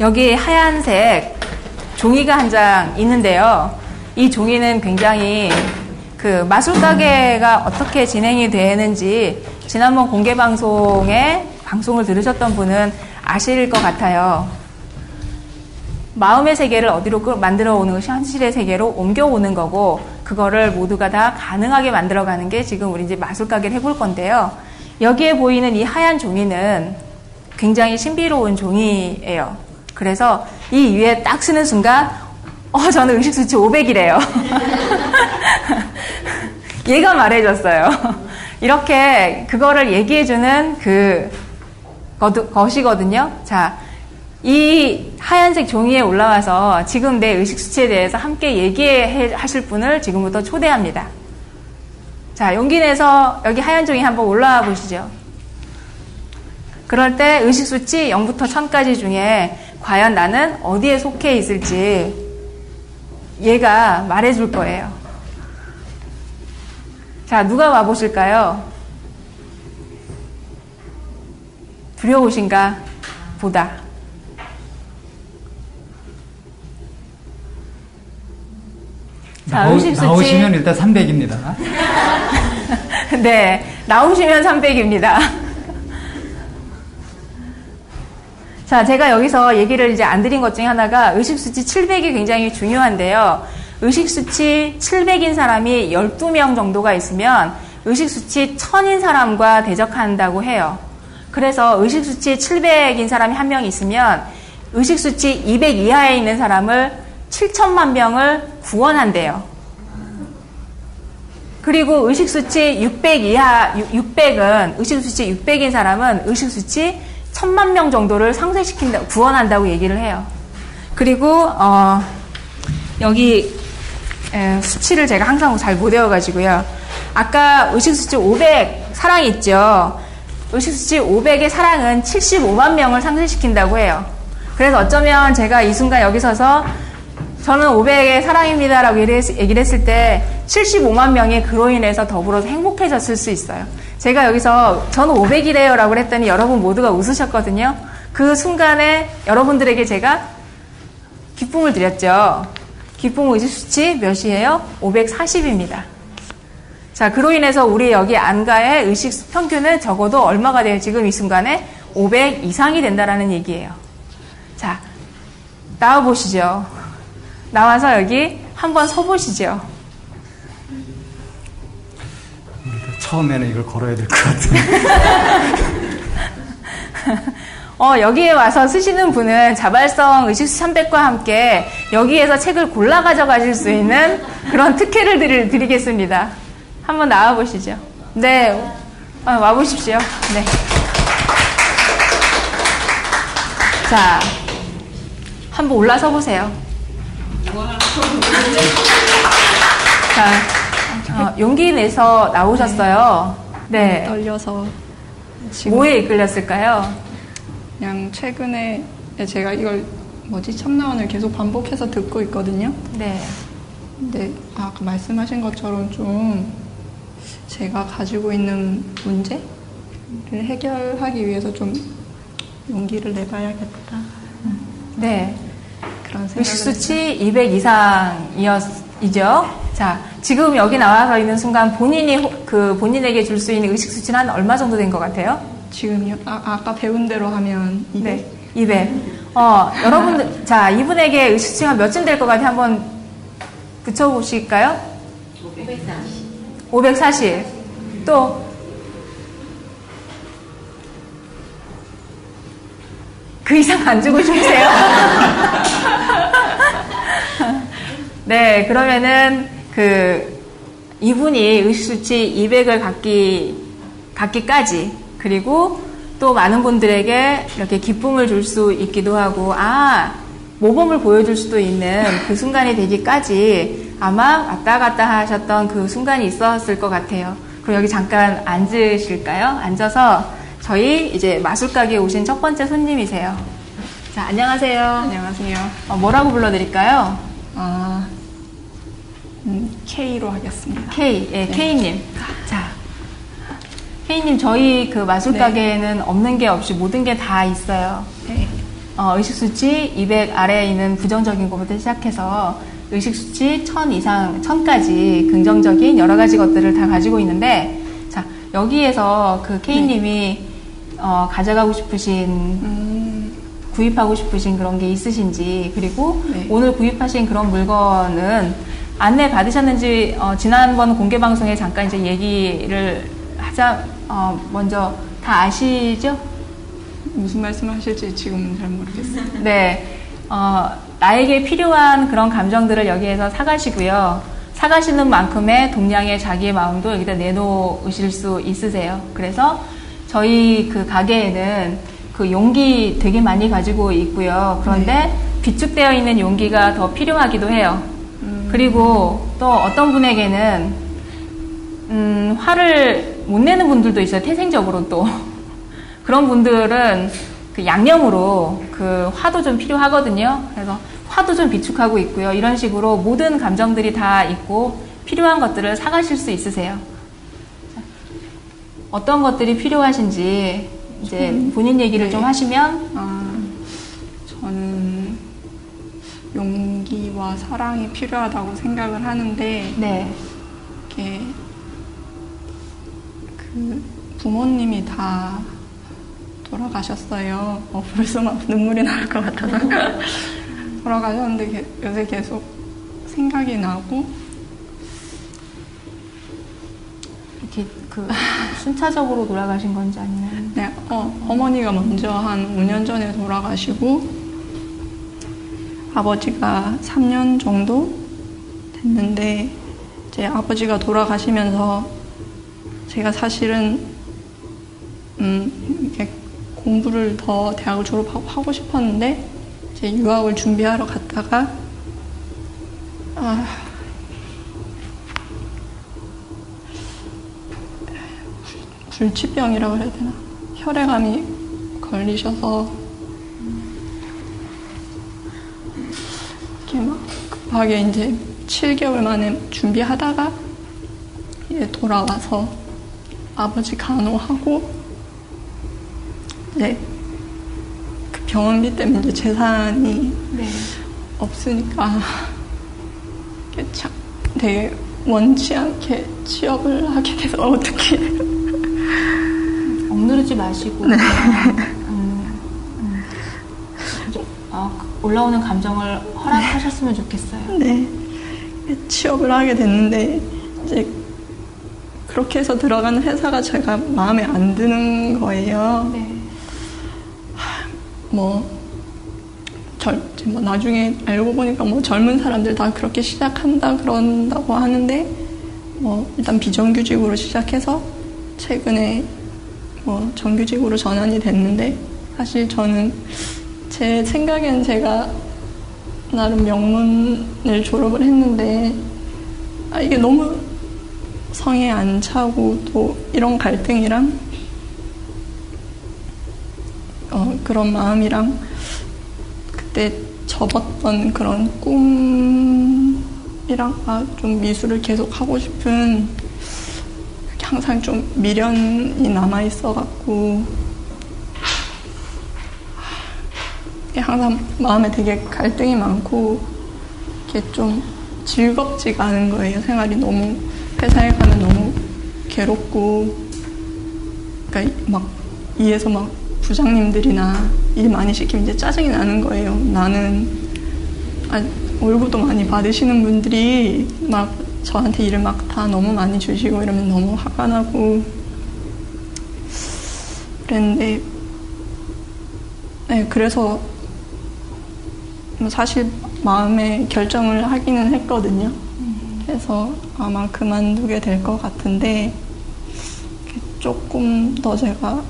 여기 하얀색 종이가 한 장 있는데요. 이 종이는 굉장히 그 마술가게가 어떻게 진행이 되는지 지난번 공개 방송을 들으셨던 분은 아실 것 같아요. 마음의 세계를 어디로 만들어 오는 것이 현실의 세계로 옮겨오는 거고 그거를 모두가 다 가능하게 만들어가는 게 지금 우리 이제 마술가게를 해볼 건데요. 여기에 보이는 이 하얀 종이는 굉장히 신비로운 종이예요. 그래서 이 위에 딱 쓰는 순간 저는 의식수치 500이래요. 얘가 말해줬어요. 이렇게 그거를 얘기해주는 것이거든요. 자, 이 하얀색 종이에 올라와서 지금 내 의식수치에 대해서 함께 얘기하실 분을 지금부터 초대합니다. 자, 용기 내서 여기 하얀 종이 한번 올라와 보시죠. 그럴 때 의식수치 0부터 1000까지 중에 과연 나는 어디에 속해 있을지 얘가 말해줄 거예요. 자, 누가 와보실까요? 두려우신가 보다. 자, 의식수치. 나오시면 일단 300입니다. 네, 나오시면 300입니다. 자, 제가 여기서 얘기를 이제 안 드린 것 중에 하나가 의식수치 700이 굉장히 중요한데요. 의식수치 700인 사람이 12명 정도가 있으면 의식수치 1000인 사람과 대적한다고 해요. 그래서 의식수치 700인 사람이 한 명 있으면 의식수치 200 이하에 있는 사람을 7천만 명을 구원한대요. 그리고 의식수치 600은 의식수치 600인 사람은 의식수치 1000만 명 정도를 상쇄시킨다, 구원한다고 얘기를 해요. 그리고 여기 수치를 제가 항상 잘 못 외워가지고요. 아까 의식수치 500 사랑이 있죠. 의식수치 500의 사랑은 75만 명을 상쇄시킨다고 해요. 그래서 어쩌면 제가 이 순간 여기 서서 저는 500의 사랑입니다 라고 얘기를 했을 때 75만 명이 그로 인해서 더불어서 행복해졌을 수 있어요. 제가 여기서 저는 500이래요 라고 했더니 여러분 모두가 웃으셨거든요. 그 순간에 여러분들에게 제가 기쁨을 드렸죠. 기쁨 의식수치 몇이에요? 540입니다. 자, 그로 인해서 우리 여기 안가의 의식 평균은 적어도 얼마가 돼요? 지금 이 순간에 500 이상이 된다라는 얘기예요. 자, 나와보시죠. 나와서 여기 한번 서보시죠. 처음에는 이걸 걸어야 될 것 같은데. 여기에 와서 쓰시는 분은 자발성 의식수 300과 함께 여기에서 책을 골라 가져가실 수 있는 그런 특혜를 드리겠습니다. 한번 나와보시죠. 네, 와보십시오. 네. 자, 한번 올라서 보세요. 자, 용기 내서 나오셨어요. 네. 떨려서 지금 뭐에 이끌렸을까요? 그냥 최근에 제가 이걸 참나원을 계속 반복해서 듣고 있거든요. 네. 근데 아까 말씀하신 것처럼 좀 제가 가지고 있는 문제를 해결하기 위해서 좀 용기를 내봐야겠다. 네. 그런 생각을 의식수치 200 이상이죠. 자, 지금 여기 나와서 있는 순간 본인에게 줄 수 있는 의식수치는 한 얼마 정도 된 것 같아요? 지금요? 아까 배운 대로 하면 200? 네. 200. 여러분들, 자, 이분에게 의식수치가 몇쯤 될 것 같아요? 한번 붙여보실까요? 540. 540. 또, 그 이상 안 주고 싶으세요? 네, 그러면은, 이분이 의식수치 200을 갖기까지, 그리고 또 많은 분들에게 이렇게 기쁨을 줄 수 있기도 하고, 모범을 보여줄 수도 있는 그 순간이 되기까지 아마 왔다 갔다 하셨던 그 순간이 있었을 것 같아요. 그럼 여기 잠깐 앉으실까요? 앉아서 저희 이제 마술가게에 오신 첫 번째 손님이세요. 자, 안녕하세요. 안녕하세요. 뭐라고 불러드릴까요? K로 하겠습니다. K, 예, 네. K님. 자, K님, 저희 그 마술가게에는 네. 없는 게 없이 모든 게 다 있어요. 네. 의식수치 200 아래에 있는 부정적인 것부터 시작해서 의식수치 1000 이상, 1000까지 긍정적인 여러 가지 것들을 다 가지고 있는데, 자, 여기에서 그 K님이 가져가고 싶으신, 구입하고 싶으신 그런 게 있으신지, 그리고 네. 오늘 구입하신 그런 물건은 안내 받으셨는지, 지난번 공개방송에 잠깐 이제 얘기를 하자, 먼저 다 아시죠? 무슨 말씀 하실지 지금은 잘 모르겠어요. 네. 나에게 필요한 그런 감정들을 여기에서 사가시고요. 사가시는 만큼의 동량의 자기의 마음도 여기다 내놓으실 수 있으세요. 그래서 저희 그 가게에는 그 용기 되게 많이 가지고 있고요. 그런데 네. 비축되어 있는 용기가 더 필요하기도 해요. 그리고 또 어떤 분에게는 화를 못 내는 분들도 있어요. 태생적으로 또. 그런 분들은 그 양념으로 그 화도 좀 필요하거든요. 그래서 화도 좀 비축하고 있고요. 이런 식으로 모든 감정들이 다 있고 필요한 것들을 사가실 수 있으세요. 어떤 것들이 필요하신지 이제 본인 얘기를 네. 좀 하시면. 저는 용기와 사랑이 필요하다고 생각을 하는데 네. 이게 그 부모님이 다 돌아가셨어요. 벌써 막 눈물이 나올 것 같아서 돌아가셨는데 요새 계속 생각이 나고 이렇게 그 순차적으로 돌아가신 건지 아니면? 네, 어머니가 먼저 한 5년 전에 돌아가시고 아버지가 3년 정도 됐는데 이제 아버지가 돌아가시면서 제가 사실은 이렇게 공부를 더 대학을 졸업하고 하고 싶었는데 이제 유학을 준비하러 갔다가 불치병이라고 해야 되나? 혈액암이 걸리셔서 이렇게 막 급하게 이제 7개월 만에 준비하다가 이제 돌아와서 아버지 간호하고 이제 그 병원비 때문에 이제 재산이 네. 없으니까 참 되게 원치 않게 취업을 하게 돼서 어떻게 억누르지 마시고 네. 올라오는 감정을 허락하셨으면 좋겠어요. 네, 취업을 하게 됐는데 이제 그렇게 해서 들어가는 회사가 제가 마음에 안 드는 거예요. 네. 뭐 나중에 알고 보니까 뭐 젊은 사람들 다 그렇게 시작한다 그런다고 하는데 뭐 일단 비정규직으로 시작해서 최근에 뭐 정규직으로 전환이 됐는데 사실 저는 제 생각엔 제가 나름 명문을 졸업을 했는데 이게 너무 성에 안 차고 또 이런 갈등이랑 그런 마음이랑 그때 접었던 그런 꿈이랑 좀 미술을 계속 하고 싶은 항상 좀 미련이 남아 있어갖고 항상 마음에 되게 갈등이 많고 이게 좀 즐겁지가 않은 거예요. 생활이 너무 회사에 가면 너무 괴롭고 그러니까 막 위에서 막 부장님들이나 일 많이 시키면 이제 짜증이 나는 거예요. 나는 월급도 많이 받으시는 분들이 막 저한테 일을 막 다 너무 많이 주시고 이러면 너무 화가 나고 그랬는데 네, 그래서 사실 마음에 결정을 하기는 했거든요. 그래서 아마 그만두게 될 것 같은데 조금 더 제가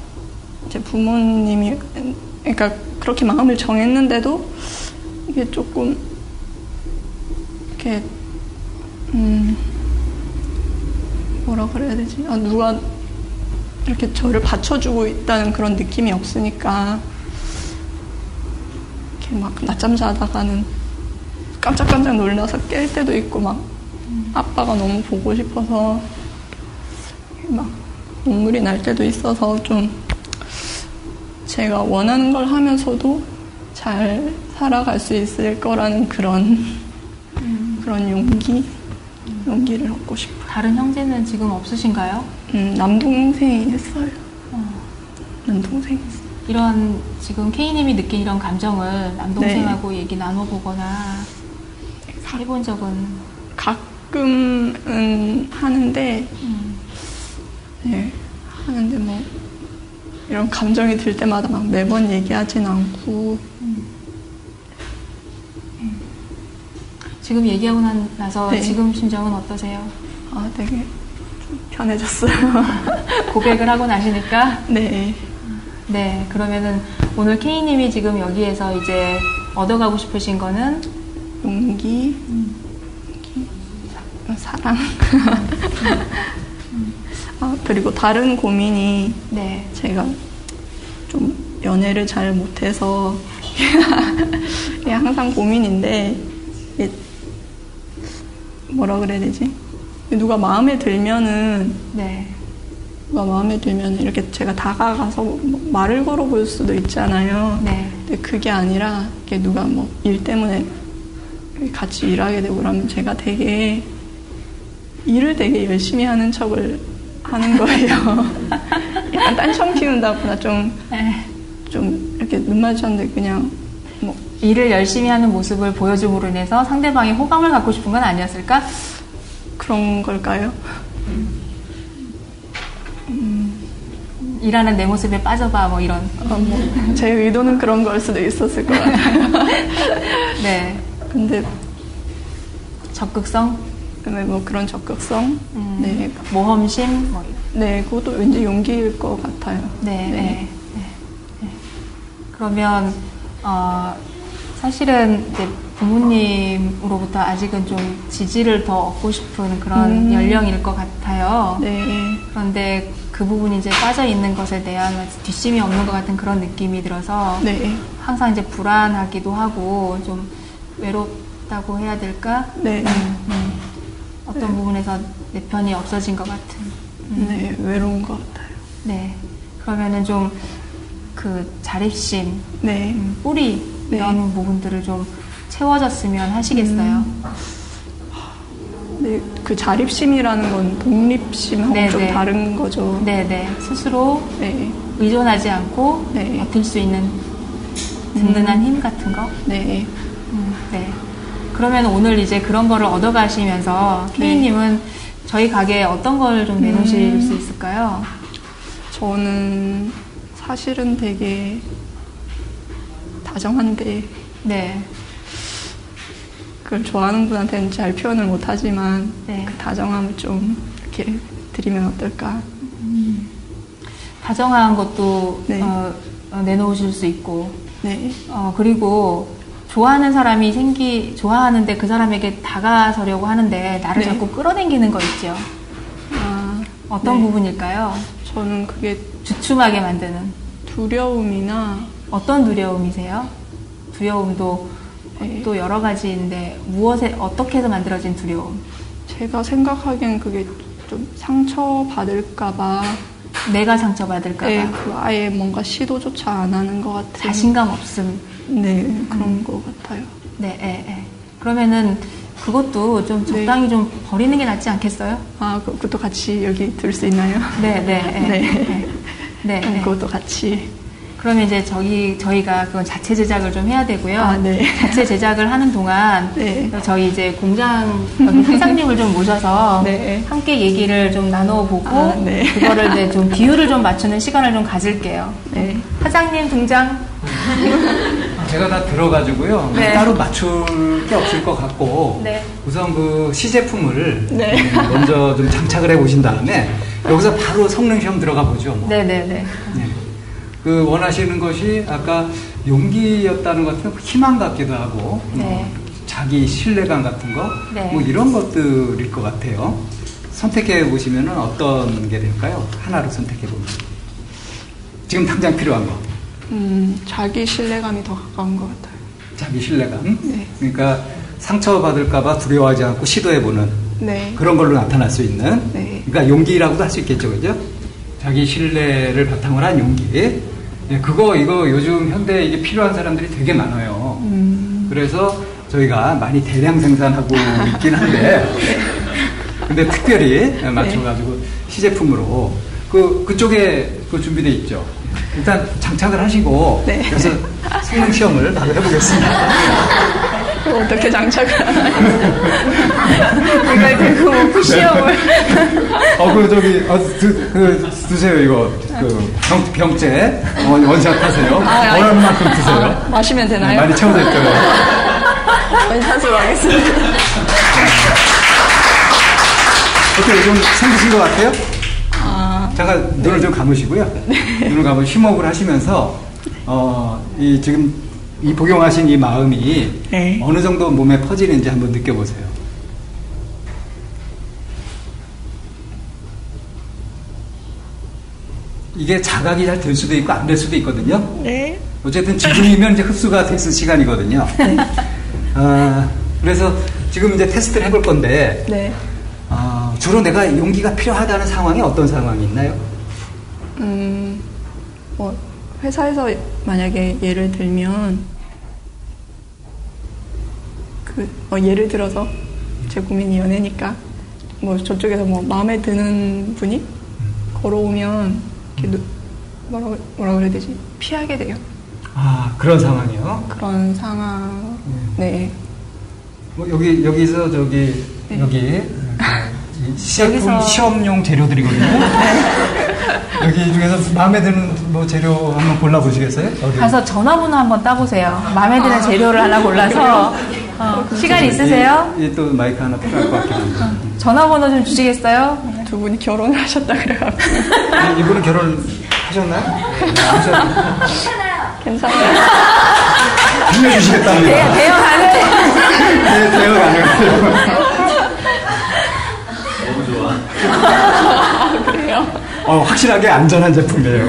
제 부모님이 그러니까 그렇게 마음을 정했는데도 이게 조금 이렇게 뭐라 그래야 되지? 누가 이렇게 저를 받쳐주고 있다는 그런 느낌이 없으니까 이렇게 막 낮잠 자다가는 깜짝깜짝 놀라서 깰 때도 있고 막 아빠가 너무 보고 싶어서 막 눈물이 날 때도 있어서 좀 제가 원하는 걸 하면서도 잘 살아갈 수 있을 거라는 그런 용기를 얻고 싶어요. 다른 형제는 지금 없으신가요? 남동생이 했어요. 남동생이 했어요. 이런 지금 K님이 느낀 이런 감정을 남동생하고 얘기 나눠보거나 해본 적은? 가끔은 하는데 네, 하는데 뭐 이런 감정이 들 때마다 막 매번 얘기하진 않고 지금 얘기하고 나서 네. 지금 심정은 어떠세요? 되게 좀 편해졌어요. 고백을 하고 나시니까? 네. 네, 그러면은 오늘 K님이 지금 여기에서 이제 얻어가고 싶으신 거는? 용기, 사랑. 그리고 다른 고민이 네. 제가 좀 연애를 잘 못해서 이게 항상 고민인데 이게 뭐라 그래야 되지? 누가 마음에 들면은 이렇게 제가 다가가서 뭐 말을 걸어볼 수도 있잖아요. 네. 근데 그게 아니라 이게 누가 뭐 일 때문에 같이 일하게 되고 그러면 제가 일을 되게 열심히 하는 척을 하는 거예요. 약간 딴청 피운다거나 좀 이렇게 눈 마주쳤는데 그냥 뭐 일을 열심히 하는 모습을 보여줌으로 인해서 상대방이 호감을 갖고 싶은 건 아니었을까? 그런 걸까요? 일하는 내 모습에 빠져봐 뭐 이런. 제 의도는 그런 걸 수도 있었을 것 같아요. 네. 근데 적극성? 뭐 그런 적극성, 네, 모험심, 뭐 네, 그것도 왠지 용기일 것 같아요. 네. 그러면 사실은 이제 부모님으로부터 아직은 좀 지지를 더 얻고 싶은 그런 연령일 것 같아요. 네. 그런데 그 부분이 이제 빠져 있는 것에 대한 뒷심이 없는 것 같은 그런 느낌이 들어서 네. 항상 이제 불안하기도 하고 좀 외롭다고 해야 될까? 네. 어떤 부분에서 내 편이 없어진 것 같은. 네, 외로운 것 같아요. 네. 그러면은 좀 그 자립심, 네. 뿌리 네. 이런 부분들을 좀 채워졌으면 하시겠어요? 네, 그 자립심이라는 건 독립심하고 네, 좀 네. 다른 거죠. 네네. 스스로 네. 의존하지 않고 네. 버틸 수 있는 든든한 힘 같은 거? 네. 네. 그러면 오늘 이제 그런 거를 얻어가시면서 K님은 저희 가게에 어떤 걸 좀 내놓으실 수 있을까요? 저는 사실은 되게 다정한데 네. 그걸 좋아하는 분한테는 잘 표현을 못하지만 네. 그 다정함을 좀 이렇게 드리면 어떨까? 다정한 것도 네. 내놓으실 수 있고 네. 그리고 좋아하는 사람이 좋아하는데 그 사람에게 다가서려고 하는데 나를 네. 자꾸 끌어당기는 거 있죠. 어떤 네. 부분일까요? 저는 그게 주춤하게 만드는 두려움이나 어떤 두려움이세요? 두려움도 네. 또 여러 가지인데 어떻게 해서 만들어진 두려움? 제가 생각하기엔 그게 좀 상처받을까봐 내가 상처받을까 봐. 네, 그 아예 뭔가 시도조차 안 하는 것 같은 자신감 없음. 네, 그런 것 같아요. 네, 예, 예. 그러면은 그것도 좀 적당히 좀 버리는 게 낫지 않겠어요? 그것도 같이 여기 들 수 있나요? 네, 네, 예. 네. 네, 네. 그것도 같이. 그러면 이제 저희가 그건 자체 제작을 좀 해야 되고요. 네. 자체 제작을 하는 동안 네. 저희 이제 공장 여기 사장님을 좀 모셔서 네. 함께 얘기를 좀 나눠보고 네. 그거를 이제 좀 비율을 좀 맞추는 시간을 좀 가질게요. 네. 사장님 등장. 제가 다 들어가지고요. 네. 따로 맞출 게 없을 것 같고 네. 우선 그 시제품을 네. 먼저 좀 장착을 해보신 다음에 여기서 바로 성능 시험 들어가 보죠. 뭐. 네네네. 네. 그 원하시는 것이 아까 용기였다는 것 같은 희망 같기도 하고 네. 자기 신뢰감 같은 거 네. 뭐 이런 것들일 것 같아요. 선택해 보시면 어떤 게 될까요? 하나로 선택해 보면 지금 당장 필요한 거. 자기 신뢰감이 더 가까운 것 같아요. 자기 신뢰감. 네. 그러니까 상처받을까봐 두려워하지 않고 시도해보는 네. 그런 걸로 나타날 수 있는. 네. 그러니까 용기라고도 할 수 있겠죠, 그죠? 자기 신뢰를 바탕으로 한 용기. 네, 이거 요즘 현대에 이게 필요한 사람들이 되게 많아요. 그래서 저희가 많이 대량 생산하고 있긴 한데, 근데 특별히 맞춰가지고 시제품으로 그쪽에 준비돼 있죠. 일단 장착을 하시고 네. 그래서 성능 시험을 바로 해보겠습니다. 어떻게 장착을 이걸 들고 오프 시험을. 드세요, 이거. 병째. 원샷 하세요. 원하는 만큼 드세요. 마시면 네, 되나요? 많이 채워져 있더라고요. 원샷으로 하겠습니다. 어떻게 좀 생기신 것 같아요? 잠깐 눈을 좀 감으시고요. 눈을 감으시고 심호흡을 하시면서, 지금 이 복용하신 이 마음이 네. 어느 정도 몸에 퍼지는지 한번 느껴보세요. 이게 자각이 잘 될 수도 있고 안 될 수도 있거든요. 네. 어쨌든 지금이면 이제 흡수가 됐을 시간이거든요. 그래서 지금 이제 테스트를 해볼 건데, 네. 주로 내가 용기가 필요하다는 상황이 어떤 상황이 있나요? 회사에서 만약에 예를 들면, 예를 들어서 제 고민이 연애니까, 저쪽에서 마음에 드는 분이 걸어오면, 이렇게 뭐라 그래야 되지? 피하게 돼요. 그런 상황이요? 그런 상황, 네. 여기서 여기 시제품 시험용 재료들이거든요. 여기 중에서 마음에 드는 재료 한번 골라보시겠어요? 가서 전화번호 한번 따보세요. 마음에 드는 재료를 하나 골라서. 시간 있으세요? 또 마이크 하나 필요할 것 같긴 한데. 전화번호 좀 주시겠어요? 두 분이 결혼을 하셨다 그래가지고. 이분은 결혼하셨나요? 괜찮아요. 빌려주시겠답니다. 대여 가능? 네, 대여 가능해요. 너무 좋아. 그래요? 확실하게 안전한 제품이에요.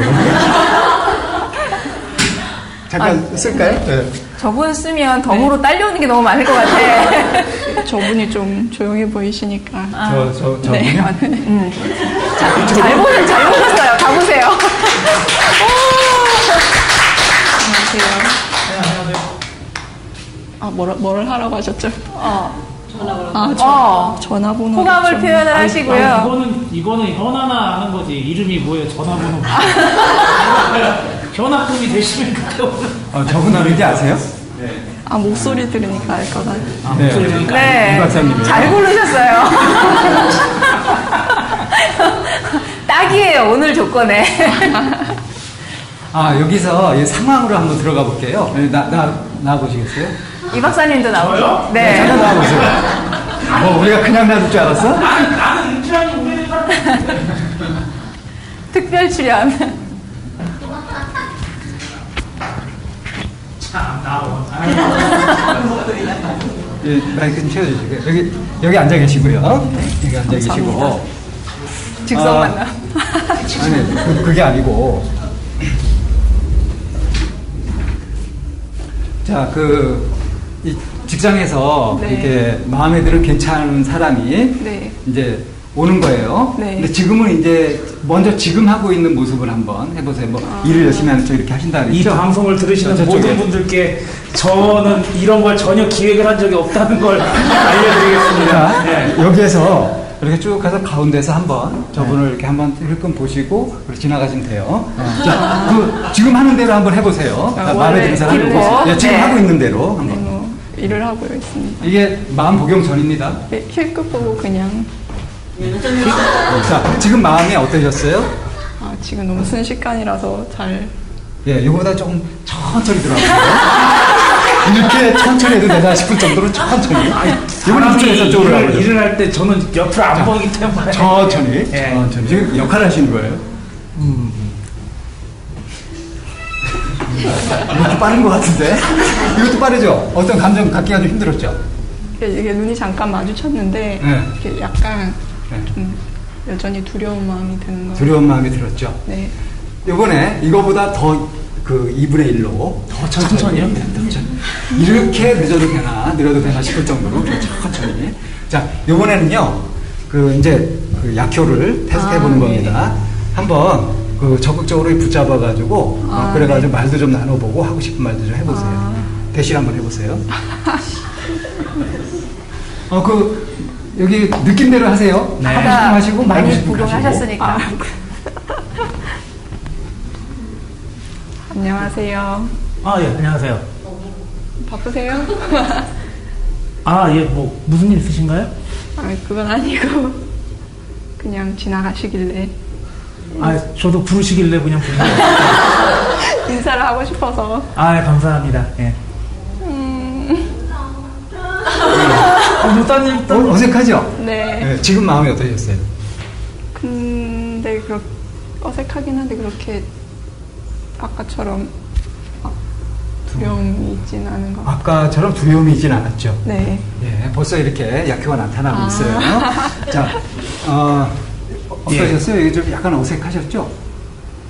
잠깐 쓸까요? 네. 저분 쓰면 덤으로 딸려오는 게 너무 많을 것 같아. 저분이 좀 조용해 보이시니까. 저분요? 네. 잘 보셨어요. 가보세요. 안녕하세요. 뭐를 하라고 하셨죠? 전화번호. 호감을 표현을 하시고요. 이거는 현아나 하는 거지. 이름이 뭐예요? 전화번호. 현아급이 되시면 그때 오면. 저분 누군지 아세요? 목소리 들으니까 알 것 같아요. 목소리 들으니까. 네. 이 박사님이에요. 잘 고르셨어요. 딱이에요. 오늘 조건에. 여기서 이 상황으로 한번 들어가 볼게요. 나와보시겠어요? 이 박사님도 나오죠? 네. 잠깐 나와보세요. 우리가 그냥 놔둘 줄 알았어? 나는 인출하니 오래된 사람. 특별 출연. 참, 나 예, 마이크 좀 채워주시고요. 여기 앉아 계시고요. 여기 앉아 계시고. 직성 만나. 아니, 그게 아니고. 자, 이 직장에서 네. 이렇게 마음에 드는 괜찮은 사람이 네. 이제 오는 거예요. 네. 근데 지금은 이제 먼저 지금 하고 있는 모습을 한번 해보세요. 뭐 일을 열심히 하는 쪽 이렇게 하신다 이 그랬죠? 방송을 들으시는 저쪽에. 모든 분들께 저는 이런 걸 전혀 기획을 한 적이 없다는 걸 알려드리겠습니다. 자, 네. 여기에서 이렇게 쭉 가서 가운데서 한번 저분을 이렇게 한번 힐끔 보시고 그렇게 지나가시면 돼요. 자, 지금 하는 대로 한번 해보세요. 자, 마음에 드는 사람 원래 해보세요. 예, 지금 네. 하고 있는 대로 네, 한번. 뭐 일을 하고 있습니다. 이게 마음 복용 전입니다. 네, 힐끗 보고 그냥 자, 지금 마음이 어떠셨어요? 지금 너무 순식간이라서 잘 예, 이거보다 조금 천천히 들어가세요. 이렇게 천천히 해도 되나 싶을 정도로 천천히. 이번에 이쪽에서 쪽으로 가보죠. 일을 할 때 저는 옆으로 안 보이기 때문에 천천히. 예. 천천히. 지금 역할 하시는 거예요? 이것도 빠른 것 같은데? 이것도 빠르죠? 어떤 감정 갖기가 좀 힘들었죠? 이게 눈이 잠깐 마주쳤는데 네. 이게 약간 네. 좀 여전히 두려운 마음이 드는 거예요. 두려운 마음이 들었죠? 네. 이번에 이거보다 더 2분의 1로 더 천천히요? 네, 천천히. 이렇게 늦어도 되나, 느려도 되나 싶을 정도로 천천히. 자, 이번에는요, 이제 약효를 테스트해보는 네. 겁니다. 한번 적극적으로 붙잡아가지고, 그래가지고 네. 말도 좀 나눠보고 하고 싶은 말도 좀 해보세요. 대신 한번 해보세요. 여기 느낌대로 하세요. 네. 하고 싶으면 하시고, 말고 많이 싶으면 하시고. 복용하셨으니까. 안녕하세요. 예, 안녕하세요. 바쁘세요? 예, 뭐 무슨 일 있으신가요? 그건 아니고 그냥 지나가시길래 저도 부르시길래 그냥 부르네요. 인사를 하고 싶어서. 예, 감사합니다. 예. 뭐 딴 어색하죠? 네. 네, 지금 마음이 어떠셨어요? 근데 어색하긴 한데 그렇게 아까처럼 두려움이 있진 않은 것 같아요. 아까처럼 두려움이 있진 않았죠? 네. 예, 벌써 이렇게 약효가 나타나고 있어요. 자, 어떠셨어요? 이게 좀 약간 어색하셨죠?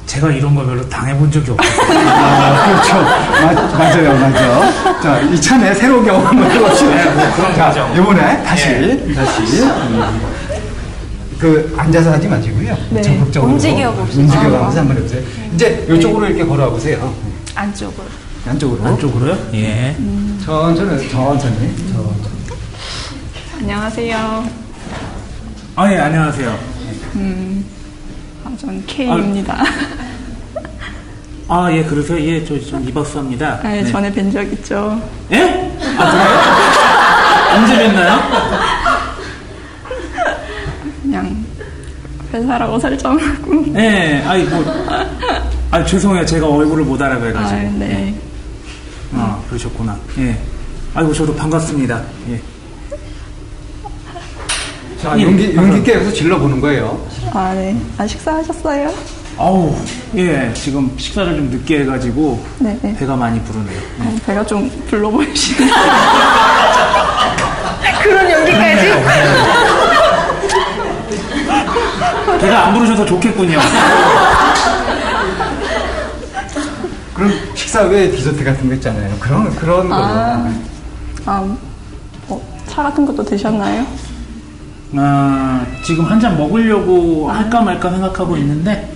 제가 이런 거 별로 당해본 적이 없어요. 그렇죠. 맞아요. 자, 이참에 새로운 경험 한번 해보시죠. 뭐 그런 자, 거죠. 이번에 다시. 앉아서 하지 마시고요. 네. 적극적으로. 움직여봅시다. 움직여가면서 한번 해보세요. 이제 이쪽으로 이렇게 걸어와 보세요. 안쪽으로. 안쪽으로. 안쪽으로요? 예. 천천히. 안녕하세요. 예, 안녕하세요. 전 K입니다. 예, 그러세요? 예, 저 이박수합니다. 네, 전에 뵌 적 있죠. 예? 그래요? 언제 뵀나요? 그냥 회사라고 설정하고. 예, 죄송해요. 제가 얼굴을 못 알아봐가지고. 네. 그러셨구나. 예. 저도 반갑습니다. 예. 자, 용기 있게 여기서 질러보는 거예요. 네. 식사하셨어요? 예. 지금 식사를 좀 늦게 해가지고 네. 배가 많이 부르네요. 배가 좀 불러 보이시네요. 그런 연기까지? 배가 안 부르셔서 좋겠군요. 그럼 식사 외에 디저트 같은 거 있잖아요. 그런 걸로. 차 같은 것도 드셨나요? 지금 한 잔 먹으려고 할까 말까 생각하고 있는데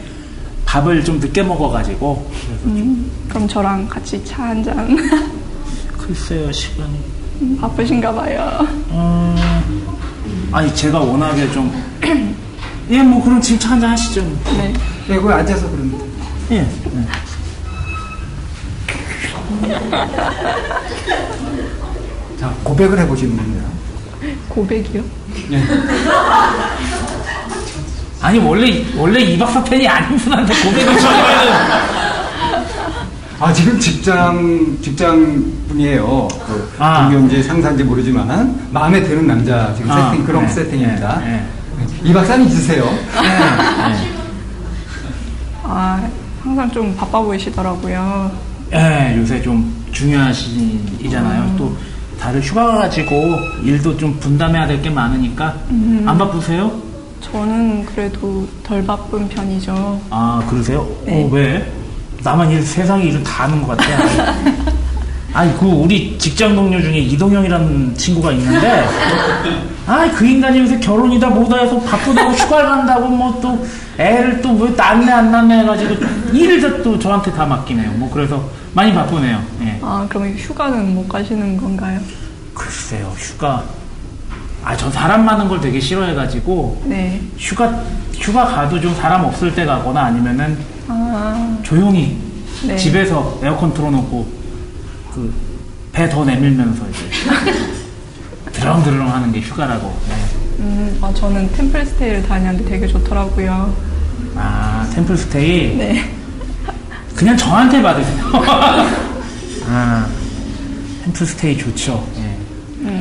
밥을 좀 늦게 먹어가지고 그럼 저랑 같이 차 한 잔. 글쎄요 시간이 바쁘신가 봐요. 제가 워낙에 좀 뭐 그럼 지금 차 한 잔 하시죠. 네. 네, 거기 앉아서 그럽니다. 예. 자, 고백을 해보시는 겁니다. 고백이요? 네. 원래 이박사 팬이 아닌 분한테 고백을 전하면은 지금 직장 분이에요. 동료인지 상사인지 모르지만 마음에 드는 남자 지금 세팅 그런 세팅입니다. 이 박사는 있으세요? 항상 좀 바빠 보이시더라고요. 요새 좀 중요하시잖아요. 또 다들 휴가 가지고 일도 좀 분담해야 될 게 많으니까 안 바쁘세요? 저는 그래도 덜 바쁜 편이죠. 아, 그러세요? 네. 왜? 나만 세상에 일을 다 하는 것 같아. 아니, 우리 직장 동료 중에 이동영이라는 친구가 있는데, 그 인간이 요새 결혼이다 뭐다 해서 바쁘다고 휴가를 간다고 뭐 또 애를 또 왜 낳네 안 낳네 해가지고 일을 또 저한테 다 맡기네요. 뭐 그래서 많이 바쁘네요. 예. 그럼 휴가는 못 가시는 건가요? 글쎄요, 휴가. 저 사람 많은 걸 되게 싫어해가지고, 네. 휴가 가도 좀 사람 없을 때 가거나 아니면은, 조용히 네. 집에서 에어컨 틀어놓고, 배 더 내밀면서 이제, 드렁드렁 하는 게 휴가라고. 네. 저는 템플스테이를 다녔는데 되게 좋더라고요. 템플스테이? 네. 그냥 저한테 받으세요. 템플스테이 좋죠. 예.